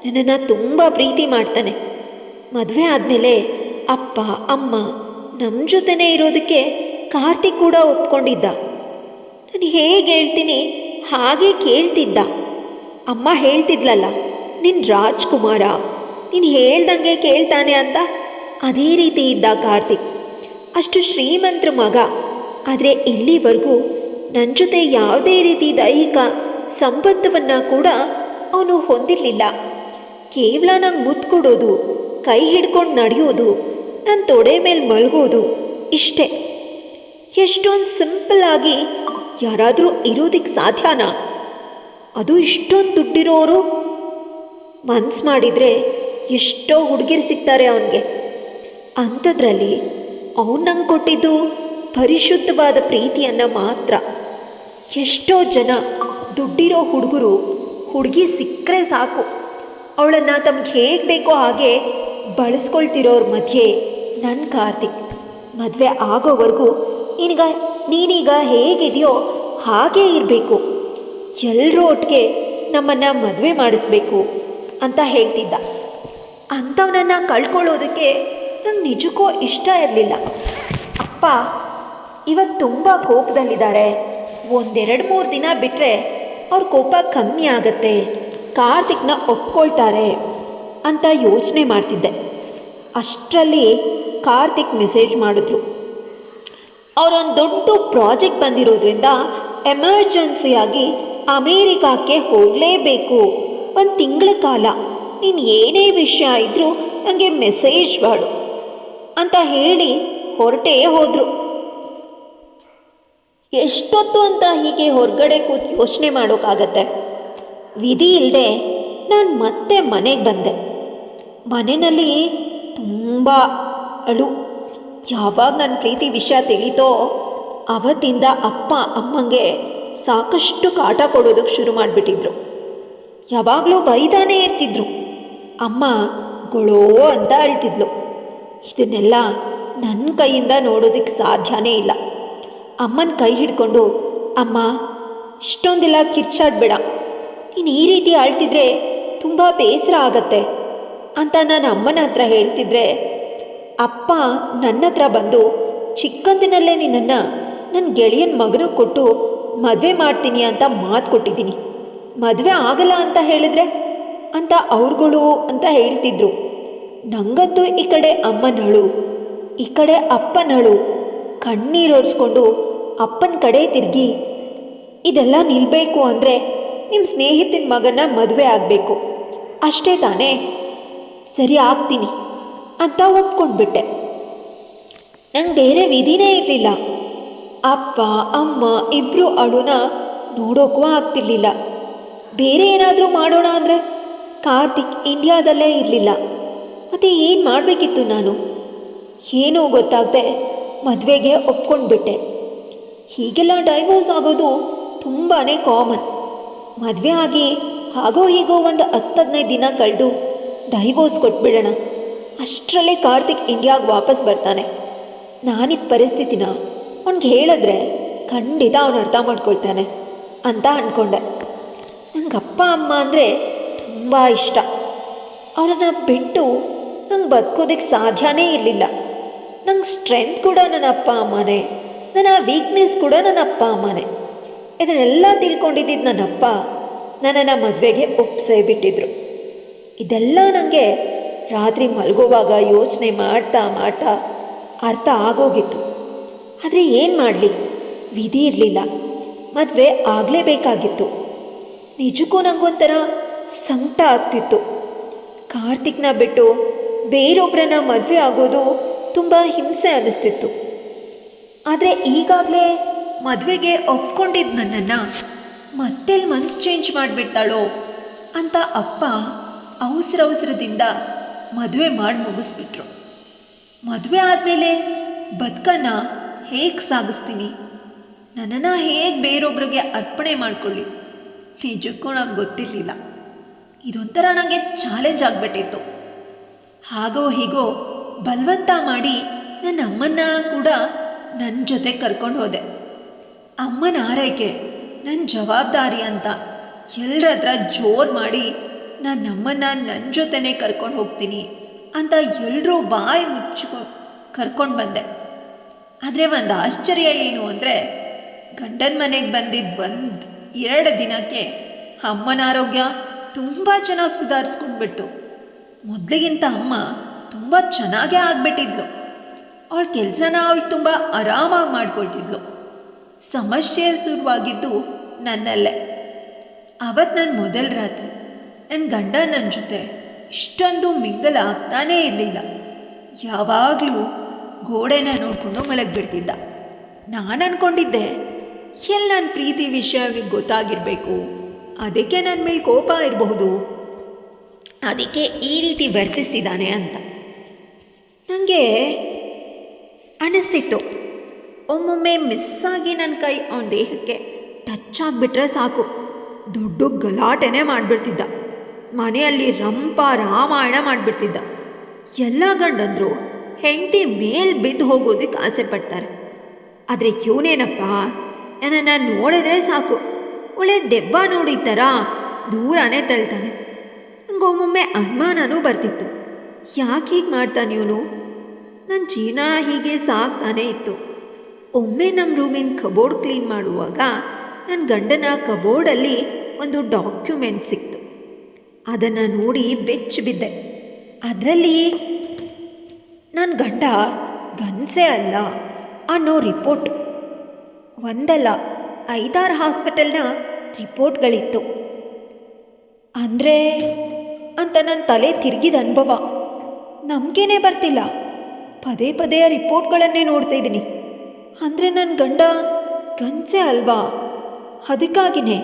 ನನ್ನನ್ನು ತುಂಬ ಪ್ರೀತಿ ಮಾಡ್ತಾನೆ. ಮದುವೆ ಆದಮೇಲೆ ಅಪ್ಪ ಅಮ್ಮ ನಮ್ಮ ಜೊತೆನೇ ಇರೋದಕ್ಕೆ ಕಾರ್ತಿಕ್ ಕೂಡ ಒಪ್ಕೊಂಡಿದ್ದ. ನಾನು ಹೇಗೆ ಹೇಳ್ತೀನಿ ಹಾಗೆ ಕೇಳ್ತಿದ್ದ. ಅಮ್ಮ ಹೇಳ್ತಿದ್ಲಲ್ಲ, ನಿನ್ನ ರಾಜ್ಕುಮಾರ, ನೀನು ಹೇಳ್ದಂಗೆ ಕೇಳ್ತಾನೆ ಅಂತ, ಅದೇ ರೀತಿ ಇದ್ದ ಕಾರ್ತಿಕ್. ಅಷ್ಟು ಶ್ರೀಮಂತರ ಮಗ, ಆದರೆ ಇಲ್ಲಿವರೆಗೂ ನನ್ನ ಜೊತೆ ಯಾವುದೇ ರೀತಿ ದೈಹಿಕ ಸಂಬಂಧವನ್ನು ಕೂಡ ಅವನು ಹೊಂದಿರಲಿಲ್ಲ. ಕೇವಲ ನಂಗೆ ಮುತ್ತು ಕೊಡೋದು, ಕೈ ಹಿಡ್ಕೊಂಡು ನಡೆಯೋದು, ನನ್ನ ತೊಡೆ ಮೇಲೆ ಮಲಗೋದು, ಇಷ್ಟೇ. ಎಷ್ಟೊಂದು ಸಿಂಪಲ್ ಆಗಿ ಯಾರಾದರೂ ಇರೋದಕ್ಕೆ ಸಾಧ್ಯನಾ? ಅದು ಇಷ್ಟೊಂದು ದುಡ್ಡಿರೋರು ಮನ್ಸು ಮಾಡಿದರೆ ಎಷ್ಟೋ ಹುಡುಗಿರು ಸಿಗ್ತಾರೆ ಅವನಿಗೆ. ಅಂಥದ್ರಲ್ಲಿ ಅವನು ನಂಗೆ ಕೊಟ್ಟಿದ್ದು ಪರಿಶುದ್ಧವಾದ ಪ್ರೀತಿಯನ್ನು ಮಾತ್ರ. ಎಷ್ಟೋ ಜನ ದುಡ್ಡಿರೋ ಹುಡುಗರು ಹುಡುಗಿ ಸಿಕ್ಕರೆ ಸಾಕು ಅವಳನ್ನು ತಮ್ಗೆ ಹೇಗೆ ಬೇಕೋ ಹಾಗೆ ಬಳಸ್ಕೊಳ್ತಿರೋರ ಮಧ್ಯೆ ನನ್ನ ಕಾರ್ತಿಕ್ ಮದುವೆ ಆಗೋವರೆಗೂ ನೀನೀಗ ಹೇಗಿದೆಯೋ ಹಾಗೇ ಇರಬೇಕು, ಎಲ್ಲರೂ ಒಟ್ಟಿಗೆ ನಮ್ಮನ್ನು ಮದುವೆ ಮಾಡಿಸ್ಬೇಕು ಅಂತ ಹೇಳ್ತಿದ್ದ. ಅಂಥವನನ್ನು ಕಳ್ಕೊಳ್ಳೋದಕ್ಕೆ ನಂಗೆ ನಿಜಕ್ಕೂ ಇಷ್ಟ ಇರಲಿಲ್ಲ. ಅಪ್ಪ ಇವತ್ತು ತುಂಬ ಕೋಪದಲ್ಲಿದ್ದಾರೆ, 1-2-3 ದಿನ ಬಿಟ್ಟರೆ ಅವ್ರ ಕೋಪ ಕಮ್ಮಿ ಆಗತ್ತೆ, ಕಾರ್ತಿಕ್ನ ಒಪ್ಕೊಳ್ತಾರೆ ಅಂತ ಯೋಚನೆ ಮಾಡ್ತಿದ್ದೆ. ಅಷ್ಟರಲ್ಲಿ ಕಾರ್ತಿಕ್ ಮೆಸೇಜ್ ಮಾಡಿದ್ರು. ಅವರೊಂದು ದೊಡ್ಡ ಪ್ರಾಜೆಕ್ಟ್ ಬಂದಿರೋದ್ರಿಂದ ಎಮರ್ಜೆನ್ಸಿಯಾಗಿ ಅಮೇರಿಕಕ್ಕೆ ಹೋಗಲೇಬೇಕು, 1 ತಿಂಗಳ ಕಾಲ ನೀನು ಏನೇ ವಿಷಯ ಇದ್ದರೂ ನನಗೆ ಮೆಸೇಜ್ ಮಾಡು ಅಂತ ಹೇಳಿ ಹೊರಟೇ ಹೋದರು. ಎಷ್ಟೊತ್ತು ಅಂತ ಹೀಗೆ ಹೊರಗಡೆ ಕೂತು ಯೋಚನೆ ಮಾಡೋಕ್ಕಾಗತ್ತೆ? ವಿಧಿ ಇಲ್ಲದೆ ನಾನು ಮತ್ತೆ ಮನೆಗೆ ಬಂದೆ. ಮನೆಯಲ್ಲಿ ತುಂಬ ಅಳು. ಯಾವಾಗ ನನ್ನ ಪ್ರೀತಿ ವಿಷಯ ತಿಳಿತೋ ಅವತ್ತಿಂದ ಅಪ್ಪ ಅಮ್ಮಂಗೆ ಸಾಕಷ್ಟು ಕಾಟ ಕೊಡೋದಕ್ಕೆ ಶುರು ಮಾಡಿಬಿಟ್ಟಿದ್ರು. ಯಾವಾಗಲೂ ಬೈದಾನೇ ಇರ್ತಿದ್ರು. ಅಮ್ಮ ಗೊಳೋ ಅಂತ ಅಳ್ತಿದ್ಲು. ಇದನ್ನೆಲ್ಲ ನನ್ನ ಕೈಯಿಂದ ನೋಡೋದಕ್ಕೆ ಸಾಧ್ಯನೇ ಇಲ್ಲ. ಅಮ್ಮನ ಕೈ ಹಿಡ್ಕೊಂಡು, ಅಮ್ಮ ಇಷ್ಟೊಂದೆಲ್ಲ ಕಿರ್ಚಾಡಬೇಡ, ನೀನು ಈ ರೀತಿ ಅಳ್ತಿದ್ರೆ ತುಂಬ ಬೇಸರ ಆಗತ್ತೆ ಅಂತ ನಾನು ಅಮ್ಮನ ಹತ್ರ ಹೇಳ್ತಿದ್ರೆ, ಅಪ್ಪ ನನ್ನ ಹತ್ರ ಬಂದು ಚಿಕ್ಕಂದಿನಲ್ಲೇ ನಿನ್ನನ್ನು ನನ್ನ ಗೆಳೆಯನ ಮಗನಿಗೆ ಕೊಟ್ಟು ಮದುವೆ ಮಾಡ್ತೀನಿ ಅಂತ ಮಾತು ಕೊಟ್ಟಿದ್ದೀನಿ, ಮದುವೆ ಆಗಲ್ಲ ಅಂತ ಹೇಳಿದ್ರೆ ಅಂತ ಅವ್ರುಗಳು ಅಂತ ಹೇಳ್ತಿದ್ರು. ನಂಗಂತೂ ಈ ಕಡೆ ಅಮ್ಮನಳು, ಈ ಕಡೆ ಅಪ್ಪನಳು, ಕಣ್ಣೀರೋಡಿಸ್ಕೊಂಡು ಅಪ್ಪನ ಕಡೆ ತಿರುಗಿ, ಇದೆಲ್ಲ ನಿಲ್ಲಬೇಕು ಅಂದರೆ ನಿಮ್ಮ ಸ್ನೇಹಿತನ ಮಗನ ಮದುವೆ ಆಗಬೇಕು, ಅಷ್ಟೇ ತಾನೇ, ಸರಿ ಆಗ್ತೀನಿ ಅಂತ ಒಪ್ಕೊಂಡ್ಬಿಟ್ಟೆ. ನಂಗೆ ಬೇರೆ ವಿಧಿನೇ ಇರಲಿಲ್ಲ. ಅಪ್ಪ ಅಮ್ಮ ಇಬ್ಬರು ಅಳುನ ನೋಡೋಕ್ಕೂ ಆಗ್ತಿರ್ಲಿಲ್ಲ. ಬೇರೆ ಏನಾದರೂ ಮಾಡೋಣ ಅಂದರೆ ಕಾರ್ತಿಕ್ ಇಂಡಿಯಾದಲ್ಲೇ ಇರಲಿಲ್ಲ. ಮತ್ತು ಏನು ಮಾಡಬೇಕಿತ್ತು ನಾನು? ಏನೂ ಗೊತ್ತಾಗದೆ ಮದುವೆಗೆ ಒಪ್ಕೊಂಡ್ಬಿಟ್ಟೆ. ಹೀಗೆಲ್ಲ ಡೈವೋರ್ಸ್ ಆಗೋದು ತುಂಬಾ ಕಾಮನ್. ಮದುವೆ ಆಗಿ ಹಾಗೋ ಹೀಗೋ ಒಂದು 10-15 ದಿನ ಕಳೆದು ಡೈವೋರ್ಸ್ ಕೊಟ್ಬಿಡೋಣ, ಅಷ್ಟರಲ್ಲೇ ಕಾರ್ತಿಕ್ ಇಂಡಿಯಾಗೆ ವಾಪಸ್ ಬರ್ತಾನೆ. ನಾನಿದ್ದ ಪರಿಸ್ಥಿತಿನ ಅವ್ನಿಗೆ ಹೇಳಿದ್ರೆ ಖಂಡಿತ ಅವನು ಅರ್ಥ ಮಾಡ್ಕೊಳ್ತಾನೆ ಅಂತ ಅಂದ್ಕೊಂಡೆ. ನಂಗೆ ಅಪ್ಪ ಅಮ್ಮ ಅಂದರೆ ತುಂಬ ಇಷ್ಟ. ಅವರನ್ನು ಬಿಟ್ಟು ನಂಗೆ ಬದುಕೋದಕ್ಕೆ ಸಾಧ್ಯನೇ ಇರಲಿಲ್ಲ. ನಂಗೆ ಸ್ಟ್ರೆಂತ್ ಕೂಡ ನನ್ನ ಅಪ್ಪ ಅಮ್ಮನೇ, ನನ್ನ ವೀಕ್ನೆಸ್ ಕೂಡ ನನ್ನ ಅಪ್ಪ ಅಮ್ಮನೇ. ಇದನ್ನೆಲ್ಲ ತಿಳ್ಕೊಂಡಿದ್ದು ನನ್ನಪ್ಪ ನನ್ನನ್ನು ಮದುವೆಗೆ ಒಪ್ಸೇ ಬಿಟ್ಟಿದ್ರು. ಇದೆಲ್ಲ ನನಗೆ ರಾತ್ರಿ ಮಲಗುವಾಗ ಯೋಚನೆ ಮಾಡ್ತಾ ಮಾಡ್ತಾ ಅರ್ಥ ಆಗೋಗಿತ್ತು. ಆದರೆ ಏನು ಮಾಡಲಿ, ವಿಧಿ ಇರಲಿಲ್ಲ, ಮದುವೆ ಆಗಲೇಬೇಕಾಗಿತ್ತು. ನಿಜಕ್ಕೂ ನನಗೊಂಥರ ಸಂಕಟ ಆಗ್ತಿತ್ತು. ಕಾರ್ತಿಕ್ನ ಬಿಟ್ಟು ಬೇರೊಬ್ಬರನ್ನ ಮದುವೆ ಆಗೋದು ತುಂಬ ಹಿಂಸೆ ಅನ್ನಿಸ್ತಿತ್ತು. ಆದರೆ ಈಗಾಗಲೇ ಮದುವೆಗೆ ಒಪ್ಕೊಂಡಿದ್ದು ನನ್ನನ್ನು ಮತ್ತೆಲ್ಲಿ ಮನ್ಸು ಚೇಂಜ್ ಮಾಡಿಬಿಡ್ತಾಳೋ ಅಂತ ಅಪ್ಪ ಅವಸರದಿಂದ ಮದುವೆ ಮಾಡಿ ಮುಗಿಸ್ಬಿಟ್ರು. ಮದುವೆ ಆದಮೇಲೆ ಬದುಕನ್ನು ಹೇಗೆ ಸಾಗಿಸ್ತೀನಿ, ನನ್ನನ್ನು ಹೇಗೆ ಬೇರೊಬ್ಬರಿಗೆ ಅರ್ಪಣೆ ಮಾಡಿಕೊಳ್ಳಿ, ನಿಜಕ್ಕೂ ನಂಗೆ ಗೊತ್ತಿರಲಿಲ್ಲ. ಇದೊಂಥರ ನನಗೆ ಚಾಲೆಂಜ್ ಆಗಿಬಿಟ್ಟಿತ್ತು. ಹಾಗೋ ಹೀಗೋ ಬಲವಂತ ಮಾಡಿ ನನ್ನ ಅಮ್ಮನ್ನ ಕೂಡ ನನ್ನ ಜೊತೆ ಕರ್ಕೊಂಡು ಹೋದೆ. ಅಮ್ಮನ ಆರೈಕೆ ನನ್ನ ಜವಾಬ್ದಾರಿ ಅಂತ ಎಲ್ಲರ ಹತ್ರ ಜೋರು ಮಾಡಿ ನನ್ನಮ್ಮನ್ನ ನನ್ನ ಜೊತೆನೇ ಕರ್ಕೊಂಡು ಹೋಗ್ತೀನಿ ಅಂತ ಎಲ್ಲರೂ ಬಾಯಿ ಕರ್ಕೊಂಡು ಬಂದೆ. ಆದರೆ ಒಂದು ಆಶ್ಚರ್ಯ ಏನು ಅಂದರೆ, ಗಂಡನ ಮನೆಗೆ ಬಂದಿದ್ದು 1-2 ದಿನಕ್ಕೆ ಅಮ್ಮನ ಆರೋಗ್ಯ ತುಂಬ ಚೆನ್ನಾಗಿ ಸುಧಾರಿಸ್ಕೊಂಡ್ಬಿಟ್ಟು. ಮೊದಲಿಗಿಂತ ಅಮ್ಮ ತುಂಬ ಚೆನ್ನಾಗೇ ಆಗಿಬಿಟ್ಟಿದ್ಲು. ಅವಳ ಕೆಲಸನ ಅವಳು ತುಂಬ ಆರಾಮಾಗಿ ಮಾಡ್ಕೊಳ್ತಿದ್ಲು. ಸಮಸ್ಯೆ ಶುರುವಾಗಿದ್ದು ನನ್ನಲ್ಲೇ. ಅವತ್ತು ನನ್ನ ಮೊದಲ ರಾತ್ರಿ ನನ್ನ ಗಂಡ ನನ್ನ ಜೊತೆ ಇಷ್ಟೊಂದು ಮಿಂಗಲ್ ಆಗ್ತಾನೇ ಇರಲಿಲ್ಲ. ಯಾವಾಗಲೂ ಗೋಡೆನ ನೋಡಿಕೊಂಡು ಮಲಗಿಬಿಡ್ತಿದ್ದ. ನಾನು ಅಂದ್ಕೊಂಡಿದ್ದೆ, ಎಲ್ಲಿ ನನ್ನ ಪ್ರೀತಿ ವಿಷಯ ಅವನಿಗೆ ಗೊತ್ತಾಗಿರಬೇಕು, ಅದಕ್ಕೆ ನನ್ನ ಮೇಲೆ ಕೋಪ ಇರಬಹುದು, ಅದಕ್ಕೆ ಈ ರೀತಿ ವರ್ತಿಸ್ತಿದ್ದಾನೆ ಅಂತ ನನಗೆ ಅನ್ನಿಸ್ತಿತ್ತು. ಒಮ್ಮೊಮ್ಮೆ ಮಿಸ್ಸಾಗಿ ನನ್ನ ಕೈ ಅವನ ದೇಹಕ್ಕೆ ಟಚ್ ಆಗಿಬಿಟ್ರೆ ಸಾಕು, ದೊಡ್ಡ ಗಲಾಟೆನೇ ಮಾಡಿಬಿಡ್ತಿದ್ದ. ಮನೆಯಲ್ಲಿ ರಂಪ ರಾಮಾಯಣ ಮಾಡಿಬಿಡ್ತಿದ್ದ. ಎಲ್ಲ ಗಂಡಂದರು ಹೆಂಡತಿ ಮೇಲ್ ಬಿದ್ದು ಹೋಗೋದಕ್ಕೆ ಆಸೆ ಪಡ್ತಾರೆ. ಆದರೆ ಇವನೇನಪ್ಪ, ನನ್ನನ್ನು ನೋಡಿದ್ರೆ ಸಾಕು ಒಳ್ಳೆ ದೆವ್ವ ನೋಡಿದ ದೂರನೇ ತಳ್ತಾನೆ. ನಂಗೊಮ್ಮೊಮ್ಮೆ ಅನುಮಾನನೂ ಬರ್ತಿತ್ತು, ಯಾಕೆ ಹೀಗೆ ಮಾಡ್ತಾನೆ ಇವನು, ನನ್ನ ಜೀವನ ಹೀಗೆ ಸಾಕ್ತಾನೇ ಇತ್ತು. ಒಮ್ಮೆ ನಮ್ಮ ರೂಮಿನ ಕಬೋರ್ಡ್ ಕ್ಲೀನ್ ಮಾಡುವಾಗ ನನ್ನ ಗಂಡನ ಕಬೋರ್ಡಲ್ಲಿ ಒಂದು ಡಾಕ್ಯುಮೆಂಟ್ ಸಿಕ್ತು. ಅದನ್ನು ನೋಡಿ ಬೆಚ್ಚಿ ಬಿದ್ದೆ. ಅದರಲ್ಲಿ ನನ್ನ ಗಂಡ ಗಂಡಸೇ ಅಲ್ಲ ಅನ್ನೋ ರಿಪೋರ್ಟ್, ಒಂದಲ್ಲ 5-6 ಹಾಸ್ಪಿಟಲ್ನ ರಿಪೋರ್ಟ್ಗಳಿತ್ತು. ಅಂದರೆ ಅಂತ ನನ್ನ ತಲೆ ತಿರುಗಿದ ಅನುಭವ. ನಂಬಿಕೆನೇ ಬರ್ತಿಲ್ಲ. ಪದೇ ಪದೇ ಆ ರಿಪೋರ್ಟ್ಗಳನ್ನೇ ನೋಡ್ತಾ ಇದ್ದೀನಿ. ಅಂದರೆ ನನ್ನ ಗಂಡ ಗಂಡಸೇ ಅಲ್ವಾ, ಅದಕ್ಕಾಗಿಯೇ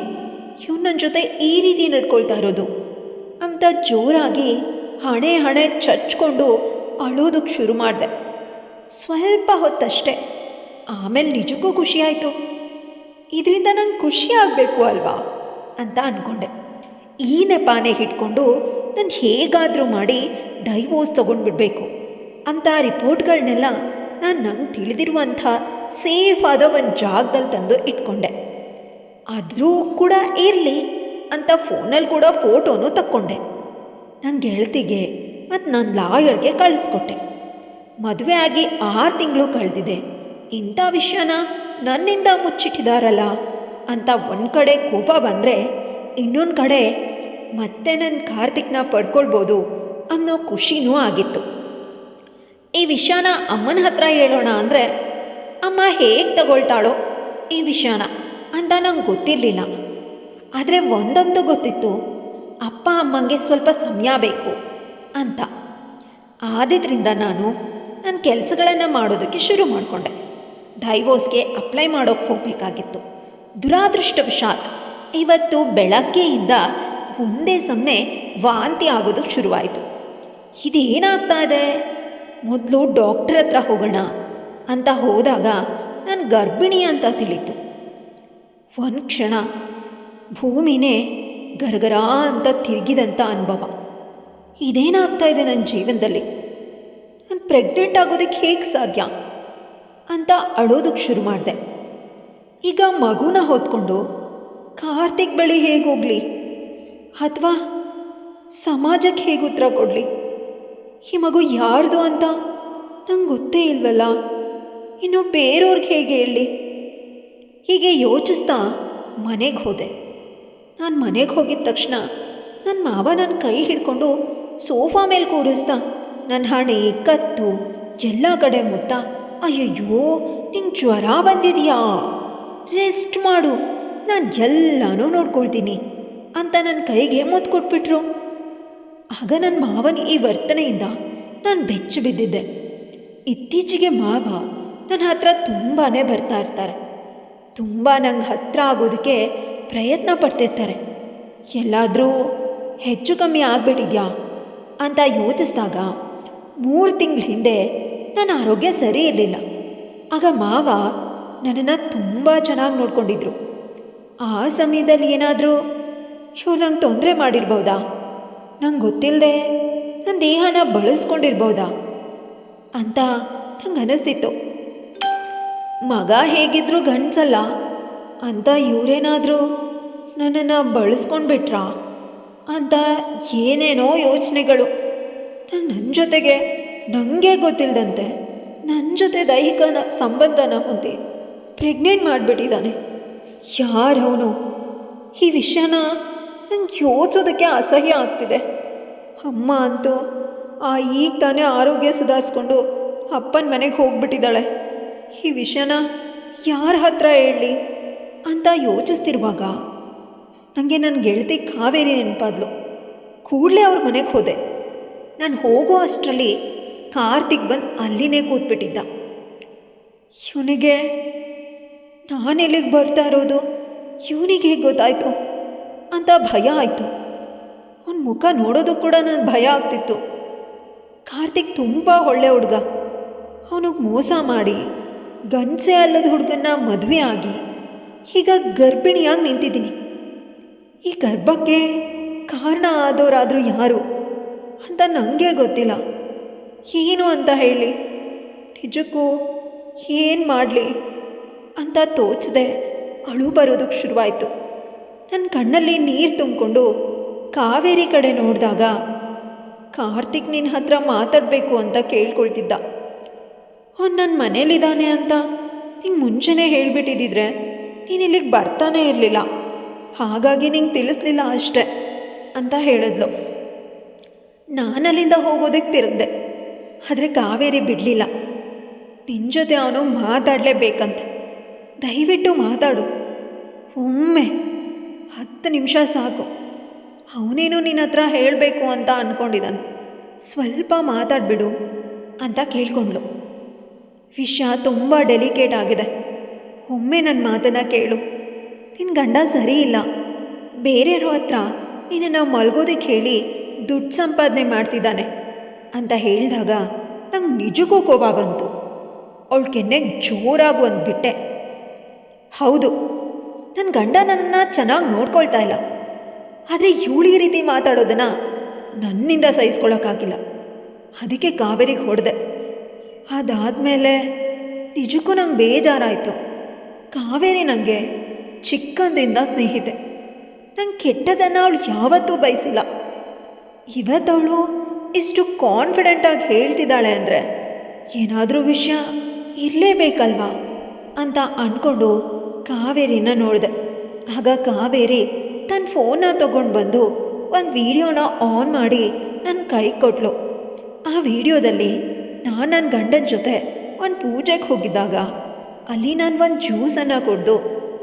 ಇವ್ನು ನನ್ನ ಜೊತೆ ಈ ರೀತಿ ನಡ್ಕೊಳ್ತಾ ಇರೋದು ಅಂತ ಜೋರಾಗಿ ಹಣೆ ಚಚ್ಕೊಂಡು ಅಳೋದಕ್ಕೆ ಶುರು ಮಾಡಿದೆ. ಸ್ವಲ್ಪ ಹೊತ್ತಷ್ಟೇ. ಆಮೇಲೆ ನಿಜಕ್ಕೂ ಖುಷಿ ಆಯಿತು. ಇದರಿಂದ ನಂಗೆ ಖುಷಿ ಆಗಬೇಕು ಅಲ್ವಾ ಅಂತ ಅಂದ್ಕೊಂಡೆ. ಈ ನೆಪಾನೆ ಹಿಡ್ಕೊಂಡು ನಾನು ಹೇಗಾದರೂ ಮಾಡಿ ಡೈವೋರ್ಸ್ ತೊಗೊಂಡ್ಬಿಡ್ಬೇಕು ಅಂತ ರಿಪೋರ್ಟ್ಗಳನ್ನೆಲ್ಲ ನಂಗೆ ತಿಳಿದಿರುವಂಥ ಸೇಫ್ ಆದ ಒಂದು ಜಾಗದಲ್ಲಿ ತಂದು ಇಟ್ಕೊಂಡೆ. ಆದರೂ ಕೂಡ ಇರಲಿ ಅಂತ ಫೋನಲ್ಲಿ ಕೂಡ ಫೋಟೋನು ತಕ್ಕೊಂಡೆ. ನನ್ನ ಗೆಳತಿಗೆ ಮತ್ತು ನನ್ನ ಲಾಯರ್ಗೆ ಕಳಿಸ್ಕೊಟ್ಟೆ. ಮದುವೆ ಆಗಿ 6 ತಿಂಗಳು ಕಳೆದಿದೆ, ಇಂಥ ವಿಷಯನ ನನ್ನಿಂದ ಮುಚ್ಚಿಟ್ಟಿದಾರಲ್ಲ ಅಂತ ಒಂದು ಕಡೆ ಕೋಪ ಬಂದರೆ, ಇನ್ನೊಂದು ಕಡೆ ಮತ್ತೆ ನನ್ನ ಕಾರ್ತಿಕ್ನ ಪಡ್ಕೊಳ್ಬೋದು ಅನ್ನೋ ಖುಷಿನೂ ಆಗಿತ್ತು. ಈ ವಿಷಯನ ಅಮ್ಮನ ಹತ್ರ ಹೇಳೋಣ ಅಂದರೆ ಅಮ್ಮ ಹೇಗೆ ತಗೊಳ್ತಾಳೋ ಈ ವಿಷಯನ ಅಂತ ನಂಗೆ ಗೊತ್ತಿರಲಿಲ್ಲ. ಆದರೆ ಒಂದಂತೂ ಗೊತ್ತಿತ್ತು, ಅಪ್ಪ ಅಮ್ಮಂಗೆ ಸ್ವಲ್ಪ ಸಮಯ ಬೇಕು ಅಂತ. ಆದ್ರಿಂದ ನಾನು ನನ್ನ ಕೆಲಸಗಳನ್ನು ಮಾಡೋದಕ್ಕೆ ಶುರು ಮಾಡಿಕೊಂಡೆ. ಡೈವೋರ್ಸ್ಗೆ ಅಪ್ಲೈ ಮಾಡೋಕ್ಕೆ ಹೋಗಬೇಕಾಗಿತ್ತು. ದುರಾದೃಷ್ಟವಶಾತ್ ಇವತ್ತು ಬೆಳಗ್ಗೆಯಿಂದ ಒಂದೇ ಸಮನೆ ವಾಂತಿ ಆಗೋದಕ್ಕೆ ಶುರುವಾಯಿತು. ಇದೇನಾಗ್ತಾ ಇದೆ, ಮೊದಲು ಡಾಕ್ಟರ್ ಹತ್ರ ಹೋಗೋಣ ಅಂತ ಹೋದಾಗ ನಾನು ಗರ್ಭಿಣಿ ಅಂತ ತಿಳಿತು. ಒಂದು ಕ್ಷಣ ಭೂಮಿನೇ ಗರಗರ ಅಂತ ತಿರುಗಿದಂಥ ಅನುಭವ. ಇದೇನಾಗ್ತಾ ಇದೆ ನನ್ನ ಜೀವನದಲ್ಲಿ, ನಾನು ಪ್ರೆಗ್ನೆಂಟ್ ಆಗೋದಕ್ಕೆ ಹೇಗೆ ಸಾಧ್ಯ ಅಂತ ಅಳೋದಕ್ಕೆ ಶುರು ಮಾಡಿದೆ. ಈಗ ಮಗುನ ಹೊತ್ಕೊಂಡು ಕಾರ್ತಿಕ್ ಬಳಿ ಹೇಗೆ ಹೋಗಲಿ, ಅಥವಾ ಸಮಾಜಕ್ಕೆ ಹೇಗೆ ಉತ್ತರ ಕೊಡಲಿ, ಈ ಮಗು ಯಾರ್ದು ಅಂತ ನಂಗೆ ಗೊತ್ತೇ ಇಲ್ವಲ್ಲ, ಇನ್ನು ಬೇರೆಯವ್ರಿಗೆ ಹೇಗೆ ಹೇಳಲಿ. ಹೀಗೆ ಯೋಚಿಸ್ತಾ ಮನೆಗೆ ಹೋದೆ. ನಾನು ಮನೆಗೆ ಹೋಗಿದ ತಕ್ಷಣ ನನ್ನ ಮಾವ ನನ್ನ ಕೈ ಹಿಡ್ಕೊಂಡು ಸೋಫಾ ಮೇಲೆ ಕೂರಿಸ್ತಾ ನನ್ನ ಹಣೆ ಕತ್ತು ಎಲ್ಲ ಕಡೆ ಮುಟ್ಟ, ಅಯ್ಯಯ್ಯೋ ನಿಂಗೆ ಜ್ವರ ಬಂದಿದೆಯಾ, ರೆಸ್ಟ್ ಮಾಡು, ನಾನು ಎಲ್ಲನೂ ನೋಡ್ಕೊಳ್ತೀನಿ ಅಂತ ನನ್ನ ಕೈಗೆ ಮುತ್ತು ಕೊಟ್ಬಿಟ್ರು. ಆಗ ನನ್ನ ಮಾವನ ಈ ವರ್ತನೆಯಿಂದ ನಾನು ಬೆಚ್ಚಿ ಬಿದ್ದಿದ್ದೆ. ಇತ್ತೀಚೆಗೆ ಮಾವ ನನ್ನ ಹತ್ರ ತುಂಬಾ ಬರ್ತಾ ಇರ್ತಾರೆ. ತುಂಬ ನಂಗೆ ಹತ್ತಿರ ಆಗೋದಕ್ಕೆ ಪ್ರಯತ್ನ ಪಡ್ತಿರ್ತಾರೆ. ಎಲ್ಲಾದರೂ ಹೆಚ್ಚು ಕಮ್ಮಿ ಆಗ್ಬಿಟ್ಟಿದ್ಯಾ ಅಂತ ಯೋಚಿಸಿದಾಗ 3 ತಿಂಗಳ ಹಿಂದೆ ನನ್ನ ಆರೋಗ್ಯ ಸರಿ ಇರಲಿಲ್ಲ. ಆಗ ಮಾವ ನನ್ನನ್ನು ತುಂಬ ಚೆನ್ನಾಗಿ ನೋಡ್ಕೊಂಡಿದ್ರು. ಆ ಸಮಯದಲ್ಲಿ ಏನಾದರೂ ಇವ್ರು ನಂಗೆ ತೊಂದರೆ ಮಾಡಿರ್ಬೋದಾ, ನಂಗೆ ಗೊತ್ತಿಲ್ಲದೆ ನನ್ನ ದೇಹನ ಬಳಸ್ಕೊಂಡಿರ್ಬೋದಾ ಅಂತ ನಂಗೆ ಅನ್ನಿಸ್ತಿತ್ತು. ಮಗ ಹೇಗಿದ್ರು ಗಂಡಸಲ್ಲ ಅಂತ ಇವರೇನಾದರೂ ನನ್ನನ್ನು ಬಳಸ್ಕೊಂಡ್ಬಿಟ್ರಾ ಅಂತ ಏನೇನೋ ಯೋಚನೆಗಳು. ನನ್ನ ಜೊತೆಗೆ ನನಗೆ ಗೊತ್ತಿಲ್ಲದಂತೆ ನನ್ನ ಜೊತೆ ದೈಹಿಕ ಸಂಬಂಧನ ಹೊಂದಿ ಪ್ರೆಗ್ನೆಂಟ್ ಮಾಡಿಬಿಟ್ಟಿದ್ದಾನೆ. ಯಾರವನು? ಈ ವಿಷಯನ ನಂಗೆ ಯೋಚಿಸೋದಕ್ಕೆ ಅಸಹ್ಯ ಆಗ್ತಿದೆ. ಅಮ್ಮ ಅಂತೂ ಈಗ ತಾನೇ ಆರೋಗ್ಯ ಸುಧಾರಿಸ್ಕೊಂಡು ಅಪ್ಪನ ಮನೆಗೆ ಹೋಗ್ಬಿಟ್ಟಿದ್ದಾಳೆ. ಈ ವಿಷಯನ ಯಾರ ಹತ್ರ ಹೇಳಲಿ ಅಂತ ಯೋಚಿಸ್ತಿರುವಾಗ ನನಗೆ ನನ್ನ ಗೆಳತಿ ಕಾವೇರಿ ನೆನಪಾದ್ಲು. ಕೂಡಲೇ ಅವ್ರ ಮನೆಗೆ ಹೋದೆ. ನಾನು ಹೋಗೋ ಅಷ್ಟರಲ್ಲಿ ಕಾರ್ತಿಕ್ ಬಂದು ಅಲ್ಲಿನೇ ಕೂತ್ಬಿಟ್ಟಿದ್ದ. ಇವನಿಗೆ ನಾನೆಲ್ಲಿಗೆ ಬರ್ತಾ ಇರೋದು ಇವನಿಗೆ ಹೇಗೆ ಗೊತ್ತಾಯಿತು ಅಂತ ಭಯ ಆಯಿತು. ಅವನ ಮುಖ ನೋಡೋದು ಕೂಡ ನನಗೆ ಭಯ ಆಗ್ತಿತ್ತು. ಕಾರ್ತಿಕ್ ತುಂಬ ಒಳ್ಳೆ ಹುಡುಗ. ಅವನಿಗೆ ಮೋಸ ಮಾಡಿ ಗಂಡಸೇ ಅಲ್ಲದ ಹುಡುಗನ್ನ ಮದುವೆ ಆಗಿ ಈಗ ಗರ್ಭಿಣಿಯಾಗಿ ನಿಂತಿದ್ದೀನಿ. ಈ ಗರ್ಭಕ್ಕೆ ಕಾರಣ ಆದವರಾದರೂ ಯಾರು ಅಂತ ನನಗೆ ಗೊತ್ತಿಲ್ಲ. ಏನು ಅಂತ ಹೇಳಿ, ನಿಜಕ್ಕೂ ಏನು ಮಾಡಲಿ ಅಂತ ತೋಚದೆ ಅಳು ಬರೋದಕ್ಕೆ ಶುರುವಾಯಿತು. ನನ್ನ ಕಣ್ಣಲ್ಲಿ ನೀರು ತುಂಬಿಕೊಂಡು ಕಾವೇರಿ ಕಡೆ ನೋಡಿದಾಗ ಕಾರ್ತಿಕ್ ನಿನ್ನ ಹತ್ರ ಮಾತಾಡಬೇಕು ಅಂತ ಕೇಳ್ಕೊಳ್ತಿದ್ದ. ಅವನು ನನ್ನ ಮನೇಲಿದ್ದಾನೆ ಅಂತ ನಿಂಗೆ ಮುಂಚೆನೇ ಹೇಳಿಬಿಟ್ಟಿದ್ದಿದ್ರೆ ನೀನು ಇಲ್ಲಿಗೆ ಬರ್ತಾನೆ ಇರಲಿಲ್ಲ, ಹಾಗಾಗಿ ನಿಂಗೆ ತಿಳಿಸ್ಲಿಲ್ಲ ಅಷ್ಟೆ ಅಂತ ಹೇಳಿದ್ಲು. ನಾನಲ್ಲಿಂದ ಹೋಗೋದಕ್ಕೆ ತಿರುಗಿದೆ. ಆದರೆ ಕಾವೇರಿ ಬಿಡಲಿಲ್ಲ. ನಿನ್ನ ಜೊತೆ ಅವನು ಮಾತಾಡಲೇಬೇಕಂತೆ, ದಯವಿಟ್ಟು ಮಾತಾಡು, ಒಮ್ಮೆ 10 ನಿಮಿಷ ಸಾಕು, ಅವನೇನು ನಿನ್ನ ಹತ್ರ ಹೇಳಬೇಕು ಅಂತ ಅಂದ್ಕೊಂಡಿದ್ದಾನೆ, ಸ್ವಲ್ಪ ಮಾತಾಡಿಬಿಡು ಅಂತ ಕೇಳ್ಕೊಂಡ್ಳು. ವಿಷಯ ತುಂಬ ಡೆಲಿಕೇಟ್ ಆಗಿದೆ, ಒಮ್ಮೆ ನನ್ನ ಮಾತನ್ನು ಕೇಳು. ನಿನ್ನ ಗಂಡ ಸರಿ ಇಲ್ಲ, ಬೇರೆಯವ್ರ ಹತ್ರ ನಿನ್ನನ್ನು ಮಲ್ಗೋದಕ್ಕೆ ಹೇಳಿ ದುಡ್ಡು ಸಂಪಾದನೆ ಮಾಡ್ತಿದ್ದಾನೆ ಅಂತ ಹೇಳಿದಾಗ ನಂಗೆ ನಿಜಕ್ಕೂ ಕೋಪ ಬಂತು. ಅವಳ ಕೆನ್ನೆಗೆ ಜೋರಾಗಿ ಬಂದುಬಿಟ್ಟೆ. ಹೌದು, ನನ್ನ ಗಂಡ ನನ್ನನ್ನು ಚೆನ್ನಾಗಿ ನೋಡ್ಕೊಳ್ತಾ ಇಲ್ಲ, ಆದರೆ ಇವಳು ಈ ರೀತಿ ಮಾತಾಡೋದನ್ನು ನನ್ನಿಂದ ಸಹಿಸ್ಕೊಳ್ಳೋಕ್ಕಾಗಿಲ್ಲ. ಅದಕ್ಕೆ ಕಾವೇರಿಗೆ ಹೊಡೆದೆ. ಅದಾದಮೇಲೆ ನಿಜಕ್ಕೂ ನಂಗೆ ಬೇಜಾರಾಯಿತು. ಕಾವೇರಿ ನನಗೆ ಚಿಕ್ಕಂದಿಂದ ಸ್ನೇಹಿತೆ. ನಂಗೆ ಕೆಟ್ಟದನ್ನು ಅವಳು ಯಾವತ್ತೂ ಬಯಸಿಲ್ಲ. ಇವತ್ತವಳು ಇಷ್ಟು ಕಾನ್ಫಿಡೆಂಟಾಗಿ ಹೇಳ್ತಿದ್ದಾಳೆ ಅಂದರೆ ಏನಾದರೂ ವಿಷಯ ಇರಲೇಬೇಕಲ್ವಾ ಅಂತ ಅಂದ್ಕೊಂಡು ಕಾವೇರಿನ ನೋಡಿದೆ. ಆಗ ಕಾವೇರಿ ತನ್ನ ಫೋನ್ನ ತೊಗೊಂಡು ಬಂದು ಒಂದು ವಿಡಿಯೋನ ಆನ್ ಮಾಡಿ ನನ್ನ ಕೈ ಕೊಟ್ಲು. ಆ ವಿಡಿಯೋದಲ್ಲಿ ನಾನು ನನ್ನ ಗಂಡನ ಜೊತೆ ಒಂದು ಪೂಜೆಗೆ ಹೋಗಿದ್ದಾಗ ಅಲ್ಲಿ ನಾನು ಒಂದು ಜ್ಯೂಸನ್ನು ಕುಡಿದು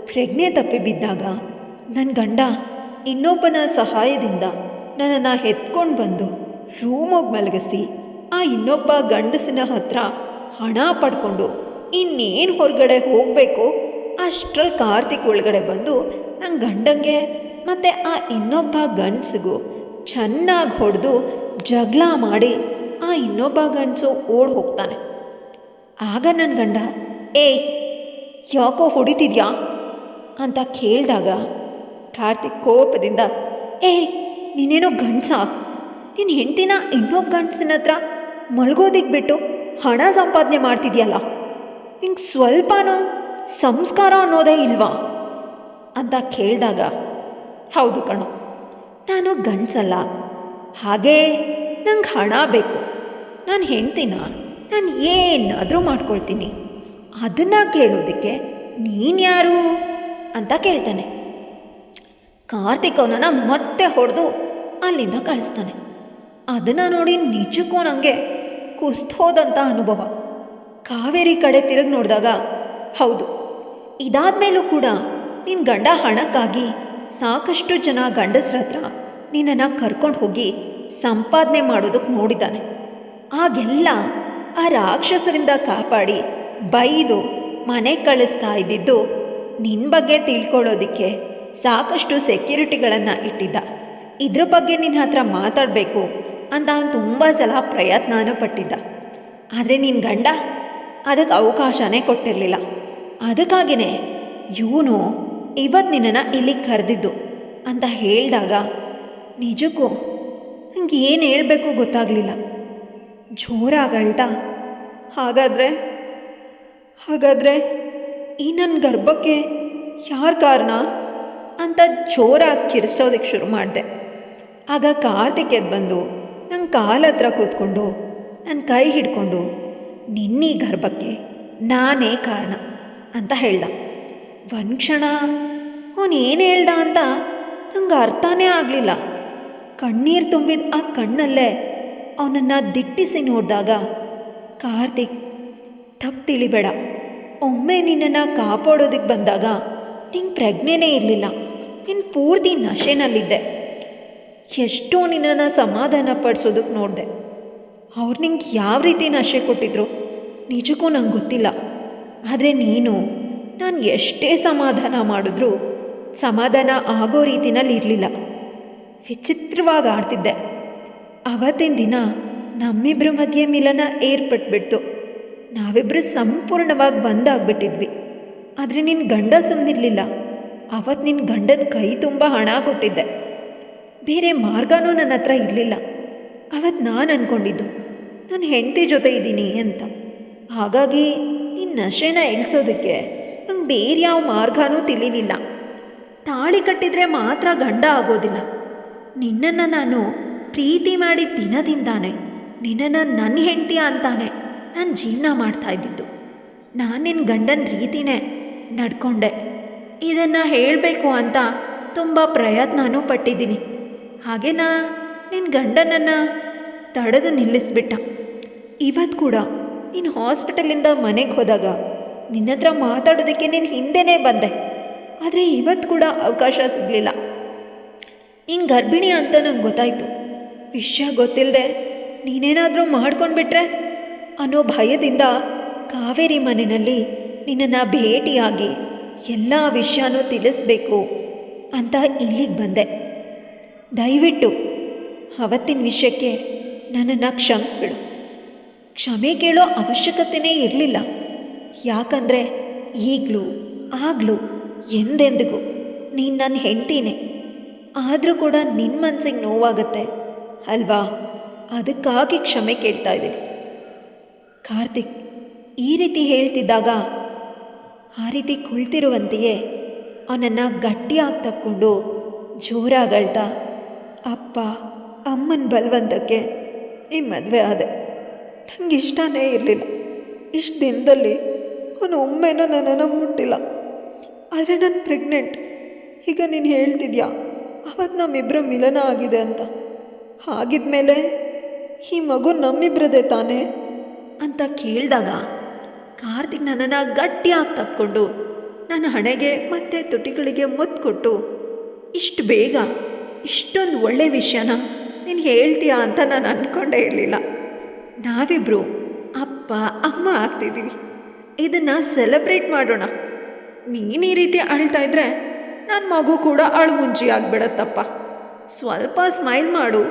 ಪ್ರಜ್ಞೆ ತಪ್ಪಿ ಬಿದ್ದಾಗ ನನ್ನ ಗಂಡ ಇನ್ನೊಬ್ಬನ ಸಹಾಯದಿಂದ ನನ್ನನ್ನು ಎತ್ಕೊಂಡು ಬಂದು ರೂಮಿಗೆ ಮಲಗಿಸಿ ಆ ಇನ್ನೊಬ್ಬ ಗಂಡಸಿನ ಹತ್ರ ಹಣ ಪಡ್ಕೊಂಡು ಇನ್ನೇನು ಹೊರಗಡೆ ಹೋಗಬೇಕು ಅಷ್ಟರಲ್ಲಿ ಕಾರ್ತಿಕ್ ಒಳಗಡೆ ಬಂದು ನನ್ನ ಗಂಡಂಗೆ ಮತ್ತು ಆ ಇನ್ನೊಬ್ಬ ಗಂಡಸಿಗೂ ಚೆನ್ನಾಗಿ ಹೊಡೆದು ಜಗಳ ಮಾಡಿ ಆ ಇನ್ನೊಬ್ಬ ಗಂಡಸು ಓಡಿ ಹೋಗ್ತಾನೆ. ಆಗ ನನ್ನ ಗಂಡ ಏಯ್ ಯಾಕೋ ಹೊಡಿತಿದ್ಯಾ ಅಂತ ಕೇಳಿದಾಗ ಕಾರ್ತಿಕ್ ಕೋಪದಿಂದ ಏಯ್ ನೀನೇನೋ ಗಂಡಸ, ನಿನ್ನ ಹೆಂಡತಿನ ಇನ್ನೊಬ್ಬ ಗಂಡಸಿನ ಹತ್ರ ಮಲ್ಗೋದಿಕ್ಕೆ ಬಿಟ್ಟು ಹಣ ಸಂಪಾದನೆ ಮಾಡ್ತಿದ್ಯಲ್ಲ, ನಿಂಗೆ ಸ್ವಲ್ಪನೂ ಸಂಸ್ಕಾರ ಅನ್ನೋದೇ ಇಲ್ವಾ ಅಂತ ಕೇಳಿದಾಗ ಹೌದು ಕಣೋ, ನಾನು ಗಂಡಸಲ್ಲ, ಹಾಗೇ ನಂಗೆ ಹಣ ಬೇಕು, ನಾನು ಹೆಂಡ್ತಿನ ನಾನು ಏನಾದರೂ ಮಾಡ್ಕೊಳ್ತೀನಿ, ಅದನ್ನು ಕೇಳೋದಕ್ಕೆ ನೀನು ಯಾರು ಅಂತ ಕೇಳ್ತಾನೆ. ಕಾರ್ತಿಕ್ ಅವನನ್ನು ಮತ್ತೆ ಹೊಡೆದು ಅಲ್ಲಿಂದ ಕಳಿಸ್ತಾನೆ. ಅದನ್ನು ನೋಡಿ ನಿಜಕ್ಕೂ ನನಗೆ ಕುಸ್ತೋದಂಥ ಅನುಭವ. ಕಾವೇರಿ ಕಡೆ ತಿರುಗಿ ನೋಡಿದಾಗ ಹೌದು, ಇದಾದ ಮೇಲೂ ಕೂಡ ನಿನ್ನ ಗಂಡ ಹಣಕ್ಕಾಗಿ ಸಾಕಷ್ಟು ಜನ ಗಂಡಸ್ರ ಹತ್ರ ನಿನ್ನನ್ನು ಕರ್ಕೊಂಡು ಹೋಗಿ ಸಂಪಾದನೆ ಮಾಡೋದಕ್ಕೆ ನೋಡಿದ್ದಾನೆ. ಆಗೆಲ್ಲ ಆ ರಾಕ್ಷಸರಿಂದ ಕಾಪಾಡಿ ಬೈದು ಮನೆ ಕಳಿಸ್ತಾ ಇದ್ದಿದ್ದು ನಿನ್ನ ಬಗ್ಗೆ ತಿಳ್ಕೊಳ್ಳೋದಕ್ಕೆ ಸಾಕಷ್ಟು ಸೆಕ್ಯೂರಿಟಿಗಳನ್ನು ಇಟ್ಟಿದ್ದ. ಇದ್ರ ಬಗ್ಗೆ ನಿನ್ನ ಹತ್ರ ಮಾತಾಡಬೇಕು ಅಂತ ಅವನು ತುಂಬ ಸಲ ಪ್ರಯತ್ನನೂ ಪಟ್ಟಿದ್ದ. ಆದರೆ ನಿನ್ನ ಗಂಡ ಅದಕ್ಕೆ ಅವಕಾಶನೇ ಕೊಟ್ಟಿರಲಿಲ್ಲ. ಅದಕ್ಕಾಗಿಯೇ ಇವನು ಇವತ್ತು ನಿನ್ನನ್ನು ಇಲ್ಲಿಗೆ ಕರೆದಿದ್ದು ಅಂತ ಹೇಳಿದಾಗ ನಿಜಕ್ಕೂ ನಂಗೆ ಏನು ಹೇಳಬೇಕು ಗೊತ್ತಾಗಲಿಲ್ಲ. ಜೋರಾಗಳ್ತಾ ಹಾಗಾದರೆ ಈ ನನ್ನ ಗರ್ಭಕ್ಕೆ ಯಾರು ಕಾರಣ ಅಂತ ಜೋರಾಗಿ ಕಿರ್ಸೋದಕ್ಕೆ ಶುರು ಮಾಡಿದೆ. ಆಗ ಕಾರ್ತಿಕ್ ಎದ್ದು ಬಂದು ನನ್ನ ಕಾಲ ಹತ್ರ ಕೂತ್ಕೊಂಡು ನನ್ನ ಕೈ ಹಿಡ್ಕೊಂಡು ನಿನ್ನೀ ಗರ್ಭಕ್ಕೆ ನಾನೇ ಕಾರಣ ಅಂತ ಹೇಳ್ದ. ಒಂದು ಕ್ಷಣ ಅವನು ಏನು ಹೇಳ್ದ ಅಂತ ನಂಗೆ ಅರ್ಥನೇ ಆಗಲಿಲ್ಲ. ಕಣ್ಣೀರು ತುಂಬಿದ ಆ ಕಣ್ಣಲ್ಲೇ ಅವನನ್ನು ದಿಟ್ಟಿಸಿ ನೋಡಿದಾಗ, ಕಾರ್ತಿಕ್ ತಪ್ಪು ತಿಳಿಬೇಡ, ಒಮ್ಮೆ ನಿನ್ನನ್ನು ಕಾಪಾಡೋದಕ್ಕೆ ಬಂದಾಗ ನಿಂಗೆ ಪ್ರಜ್ಞೆನೇ ಇರಲಿಲ್ಲ, ನೀನು ಪೂರ್ತಿ ನಶೆನಲ್ಲಿದ್ದೆ. ಎಷ್ಟೋ ನಿನ್ನನ್ನು ಸಮಾಧಾನ ಪಡಿಸೋದಕ್ಕೆ ನೋಡಿದೆ. ಅವ್ರು ನಿಂಗೆ ಯಾವ ರೀತಿ ನಶೆ ಕೊಟ್ಟಿದ್ರು ನಿಜಕ್ಕೂ ನಂಗೆ ಗೊತ್ತಿಲ್ಲ. ಆದರೆ ನೀನು ನಾನು ಎಷ್ಟೇ ಸಮಾಧಾನ ಮಾಡಿದ್ರೂ ಸಮಾಧಾನ ಆಗೋ ರೀತಿನಲ್ಲಿ ಇರಲಿಲ್ಲ. ವಿಚಿತ್ರವಾಗಿ ಆಡ್ತಿದ್ದೆ. ಅವತ್ತಿನ ದಿನ ನಮ್ಮಿಬ್ಬರ ಮಧ್ಯೆ ಮಿಲನ ಏರ್ಪಟ್ಬಿಡ್ತು. ನಾವಿಬ್ಬರು ಸಂಪೂರ್ಣವಾಗಿ ಒಂದಾಗ್ಬಿಟ್ಟಿದ್ವಿ. ಆದರೆ ನಿನ್ನ ಗಂಡ ಸುಮ್ಮನಿರಲಿಲ್ಲ. ಅವತ್ತು ನಿನ್ನ ಗಂಡನ ಕೈ ತುಂಬ ಹಣ ಕೊಟ್ಟಿದ್ದೆ. ಬೇರೆ ಮಾರ್ಗನೂ ನನ್ನ ಹತ್ರ ಇರಲಿಲ್ಲ. ಅವತ್ತು ನಾನು ಅಂದ್ಕೊಂಡಿದ್ದು ನಾನು ಹೆಂಡತಿ ಜೊತೆ ಇದ್ದೀನಿ ಅಂತ. ಹಾಗಾಗಿ ನಿನ್ನ ನಶೆನ ಇಳಿಸೋದಕ್ಕೆ ನಂಗೆ ಬೇರೆ ಯಾವ ಮಾರ್ಗನೂ ತಿಳಿಲಿಲ್ಲ. ತಾಳಿ ಕಟ್ಟಿದರೆ ಮಾತ್ರ ಗಂಡ ಆಗೋದಿಲ್ಲ. ನಿನ್ನನ್ನು ನಾನು ಪ್ರೀತಿ ಮಾಡಿದ ದಿನದಿಂದಾನೆ ನಿನ್ನನ್ನು ನನ್ನ ಹೆಂಡತಿ ಅಂತಾನೆ ನಾನು ಜೀವನ ಮಾಡ್ತಾ ಇದ್ದಿದ್ದು. ನಾನು ನಿನ್ನ ಗಂಡನ ರೀತಿನೇ ನಡ್ಕೊಂಡೆ. ಇದನ್ನು ಹೇಳಬೇಕು ಅಂತ ತುಂಬ ಪ್ರಯತ್ನನೂ ಪಟ್ಟಿದ್ದೀನಿ. ಹಾಗೆ ನಿನ್ನ ಗಂಡನನ್ನು ತಡೆದು ನಿಲ್ಲಿಸ್ಬಿಟ್ಟ. ಇವತ್ತು ಕೂಡ ನೀನು ಹಾಸ್ಪಿಟಲಿಂದ ಮನೆಗೆ ಹೋದಾಗ ನಿನ್ನ ಹತ್ರ ಮಾತಾಡೋದಕ್ಕೆ ನೀನು ಹಿಂದೆನೇ ಬಂದೆ. ಆದರೆ ಇವತ್ತು ಕೂಡ ಅವಕಾಶ ಸಿಗಲಿಲ್ಲ. ನೀನು ಗರ್ಭಿಣಿ ಅಂತ ನಂಗೆ ಗೊತ್ತಾಯಿತು. ವಿಷಯ ಗೊತ್ತಿಲ್ಲದೆ ನೀನೇನಾದರೂ ಮಾಡ್ಕೊಂಡ್ಬಿಟ್ರೆ ಅನ್ನೋ ಭಯದಿಂದ ಕಾವೇರಿ ಮನೆಯಲ್ಲಿ ನಿನ್ನನ್ನು ಭೇಟಿಯಾಗಿ ಎಲ್ಲ ವಿಷಯನೂ ತಿಳಿಸ್ಬೇಕು ಅಂತ ಇಲ್ಲಿಗೆ ಬಂದೆ. ದಯವಿಟ್ಟು ಅವತ್ತಿನ ವಿಷಯಕ್ಕೆ ನನ್ನನ್ನು ಕ್ಷಮಿಸ್ಬಿಡು. ಕ್ಷಮೆ ಕೇಳೋ ಅವಶ್ಯಕತೆಯೇ ಇರಲಿಲ್ಲ. ಯಾಕಂದರೆ ಈಗಲೂ ಆಗಲೂ ಎಂದೆಂದಿಗೂ ನೀನು ನನ್ನ ಹೆಂಡ್ತಿನೇ. ಆದರೂ ಕೂಡ ನಿನ್ನ ಮನಸ್ಸಿಗೆ ನೋವಾಗತ್ತೆ ಅಲ್ವಾ? ಅದಕ್ಕಾಗಿ ಕ್ಷಮೆ ಕೇಳ್ತಾ ಇದ್ದೀನಿ. ಕಾರ್ತಿಕ್ ಈ ರೀತಿ ಹೇಳ್ತಿದ್ದಾಗ ಆ ರೀತಿ ಕುಳಿತಿರುವಂತೆಯೇ ಅವನನ್ನು ಗಟ್ಟಿಯಾಗಿ ತಕ್ಕೊಂಡು ಜೋರಾಗಳ್ತಾ, ಅಪ್ಪ ಅಮ್ಮನ ಬಲವಂತಕ್ಕೆ ಈ ಮದುವೆ ಆದೆ. ನನಗೆ ಇಷ್ಟನೇ ಇರಲಿಲ್ಲ. ಇಷ್ಟು ದಿನದಲ್ಲಿ ಅವನು ಒಮ್ಮೆನೂ ನನ್ನನ್ನು ಮುಟ್ಟಿಲ್ಲ. ಆದರೆ ನಾನು ಪ್ರೆಗ್ನೆಂಟ್. ಈಗ ನೀನು ಹೇಳ್ತಿದ್ಯಾ ಅವತ್ತು ನಮ್ಮಿಬ್ಬರು ಮಿಲನ ಆಗಿದೆ ಅಂತ. ಹಾಗಿದ್ಮೇಲೆ ಈ ಮಗು ನಮ್ಮಿಬ್ಬರದೇ ತಾನೇ ಅಂತ ಕೇಳಿದಾಗ ಕಾರ್ತಿಕ್ ನನ್ನನ್ನು ಗಟ್ಟಿಯಾಗಿ ತಪ್ಕೊಂಡು ನನ್ನ ಹಣೆಗೆ ಮತ್ತು ತುಟಿಗಳಿಗೆ ಮುತ್ತು ಕೊಟ್ಟು, ಇಷ್ಟು ಬೇಗ ಇಷ್ಟೊಂದು ಒಳ್ಳೆ ವಿಷಯನ ನೀನು ಹೇಳ್ತೀಯಾ ಅಂತ ನಾನು ಅಂದ್ಕೊಂಡೇ ಇರಲಿಲ್ಲ. ನಾವಿಬ್ಬರು ಅಪ್ಪ ಅಮ್ಮ ಆಗ್ತಿದ್ದೀವಿ. ಇದನ್ನು ಸೆಲೆಬ್ರೇಟ್ ಮಾಡೋಣ. ನೀನು ಈ ರೀತಿ ಅಳ್ತಾ ಇದ್ರೆ ನನ್ನ ಮಗು ಕೂಡ ಅಳುಮುಂಜಿ ಆಗಿಬಿಡತ್ತಪ್ಪ. ಸ್ವಲ್ಪ ಸ್ಮೈಲ್ ಮಾಡು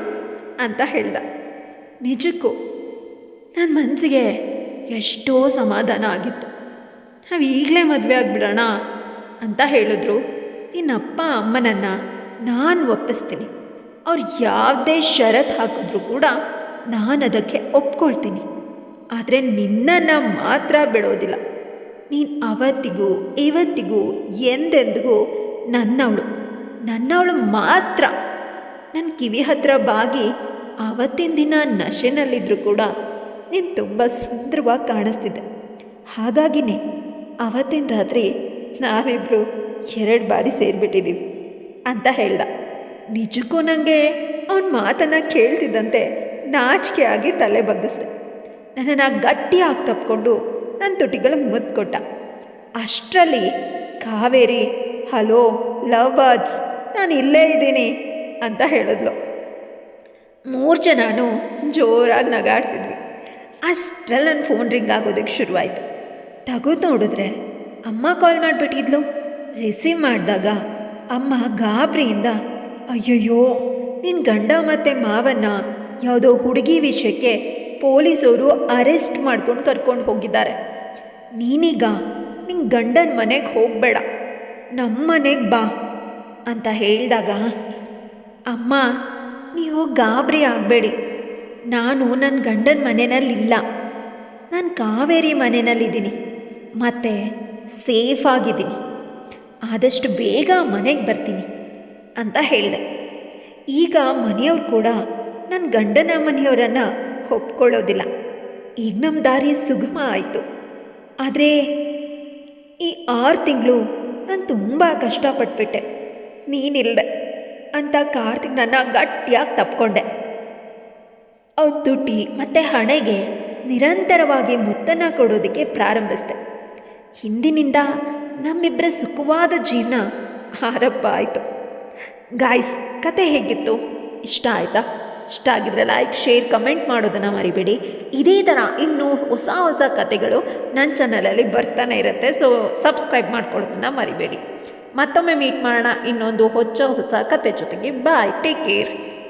ಅಂತ ಹೇಳ್ದ. ನಿಜಕ್ಕೂ ನನ್ನ ಮನಸ್ಸಿಗೆ ಎಷ್ಟೋ ಸಮಾಧಾನ ಆಗಿತ್ತು. ನಾವು ಈಗಲೇ ಮದುವೆ ಆಗಿಬಿಡೋಣ ಅಂತ ಹೇಳಿದ್ರು. ನಿನ್ನಪ್ಪ ಅಮ್ಮನನ್ನು ನಾನು ಒಪ್ಪಿಸ್ತೀನಿ. ಅವ್ರು ಯಾವುದೇ ಷರತ್ತು ಹಾಕಿದ್ರೂ ಕೂಡ ನಾನು ಅದಕ್ಕೆ ಒಪ್ಕೊಳ್ತೀನಿ. ಆದರೆ ನಿನ್ನನ್ನು ಮಾತ್ರ ಬಿಡೋದಿಲ್ಲ. ನೀನು ಅವತ್ತಿಗೂ ಇವತ್ತಿಗೂ ಎಂದೆಂದಿಗೂ ನನ್ನವಳು ಮಾತ್ರ. ನನ್ನ ಕಿವಿ ಹತ್ರ ಬಾಗಿ ಆವತ್ತಿನ ದಿನ ನಶೆನಲ್ಲಿದ್ದರೂ ಕೂಡ ನೀನು ತುಂಬ ಸುಂದರವಾಗಿ ಕಾಣಿಸ್ತಿದ್ದೆ. ಹಾಗಾಗಿನೇ ಆವತ್ತಿನ ರಾತ್ರಿ ನಾವಿಬ್ಬರು 2 ಬಾರಿ ಸೇರಿಬಿಟ್ಟಿದ್ದೀವಿ ಅಂತ ಹೇಳ್ದ. ನಿಜಕ್ಕೂ ನನಗೆ ಅವನ ಮಾತನ್ನು ಕೇಳ್ತಿದ್ದಂತೆ ನಾಚಿಕೆ ಆಗಿ ತಲೆ ಬಗ್ಗಿಸ್ದೆ. ನನ್ನನ್ನು ಗಟ್ಟಿಯಾಗಿ ತಪ್ಕೊಂಡು ನನ್ನ ತುಟಿಗಳಿಗೆ ಮುತ್ತು ಕೊಟ್ಟ. ಅಷ್ಟರಲ್ಲಿ ಕಾವೇರಿ, ಹಲೋ ಲವ್ ಬರ್ಡ್ಸ್, ನಾನು ಇಲ್ಲೇ ಇದ್ದೀನಿ ಅಂತ ಹೇಳಿದ್ಲು. 3 ಜನನೂ ಜೋರಾಗಿ ನಗಾಡ್ತಿದ್ವಿ. ಅಷ್ಟರಲ್ಲಿ ನನ್ನ ಫೋನ್ ರಿಂಗ್ ಆಗೋದಕ್ಕೆ ಶುರುವಾಯಿತು. ತೆಗೆದು ನೋಡಿದ್ರೆ ಅಮ್ಮ ಕಾಲ್ ಮಾಡಿಬಿಟ್ಟಿದ್ಲು. ರಿಸೀವ್ ಮಾಡಿದಾಗ ಅಮ್ಮ ಗಾಬರಿಯಿಂದ, ಅಯ್ಯಯ್ಯೋ ನಿನ್ನ ಗಂಡ ಮತ್ತು ಮಾವನ್ನ ಯಾವುದೋ ಹುಡುಗಿ ವಿಷಯಕ್ಕೆ ಪೊಲೀಸವರು ಅರೆಸ್ಟ್ ಮಾಡ್ಕೊಂಡು ಕರ್ಕೊಂಡು ಹೋಗಿದ್ದಾರೆ. ನೀನೀಗ ನಿನ್ನ ಗಂಡನ ಮನೆಗೆ ಹೋಗಬೇಡ, ನಮ್ಮ ಮನೆಗೆ ಬಾ ಅಂತ ಹೇಳಿದಾಗ, ಅಮ್ಮ ನೀವು ಗಾಬರಿ ಆಗಬೇಡಿ, ನಾನು ನನ್ನ ಗಂಡನ ಮನೆಯಲ್ಲಿಲ್ಲ, ನಾನು ಕಾವೇರಿ ಮನೆಯಲ್ಲಿದ್ದೀನಿ ಮತ್ತು ಸೇಫಾಗಿದ್ದೀನಿ, ಆದಷ್ಟು ಬೇಗ ಮನೆಗೆ ಬರ್ತೀನಿ ಅಂತ ಹೇಳಿದೆ. ಈಗ ಮನೆಯವ್ರು ಕೂಡ ನನ್ನ ಗಂಡನ ಮನೆಯವರನ್ನು ಒಪ್ಕೊಳ್ಳೋದಿಲ್ಲ. ಈಗ ನಮ್ಮ ದಾರಿ ಸುಗಮ ಆಯಿತು. ಆದರೆ ಈ 6 ತಿಂಗಳು ನಾನು ತುಂಬ ಕಷ್ಟಪಟ್ಬಿಟ್ಟೆ, ನೀನಿಲ್ಲದೆ ಅಂತ ಕಾರ್ತಿಕ್ ನನ್ನ ಗಟ್ಟಿಯಾಗಿ ತಪ್ಕೊಂಡೆ. ಅವ್ರ ತುಟಿ ಮತ್ತು ಹಣೆಗೆ ನಿರಂತರವಾಗಿ ಮುತ್ತನ್ನು ಕೊಡೋದಕ್ಕೆ ಪ್ರಾರಂಭಿಸಿದೆ. ಹಿಂದಿನಿಂದ ನಮ್ಮಿಬ್ಬರ ಸುಖವಾದ ಜೀವನ ಆರಂಭ ಆಯಿತು. ಗಾಯ್ಸ್, ಕತೆ ಹೇಗಿತ್ತು? ಇಷ್ಟ ಆಯಿತಾ? ಇಷ್ಟ ಆಗಿದ್ರೆ ಲೈಕ್, ಶೇರ್, ಕಮೆಂಟ್ ಮಾಡೋದನ್ನು ಮರಿಬೇಡಿ. ಇದೇ ಥರ ಇನ್ನೂ ಹೊಸ ಹೊಸ ಕತೆಗಳು ನನ್ನ ಚಾನಲಲ್ಲಿ ಬರ್ತಾನೆ ಇರುತ್ತೆ. ಸೊ ಸಬ್ಸ್ಕ್ರೈಬ್ ಮಾಡ್ಕೊಳ್ಳೋದನ್ನು ಮರಿಬೇಡಿ. ಮತ್ತೊಮ್ಮೆ ಮೀಟ್ ಮಾಡೋಣ ಇನ್ನೊಂದು ಹೊಸ ಕತೆ ಜೊತೆಗೆ. ಬಾಯ್, ಟೇಕ್ ಕೇರ್.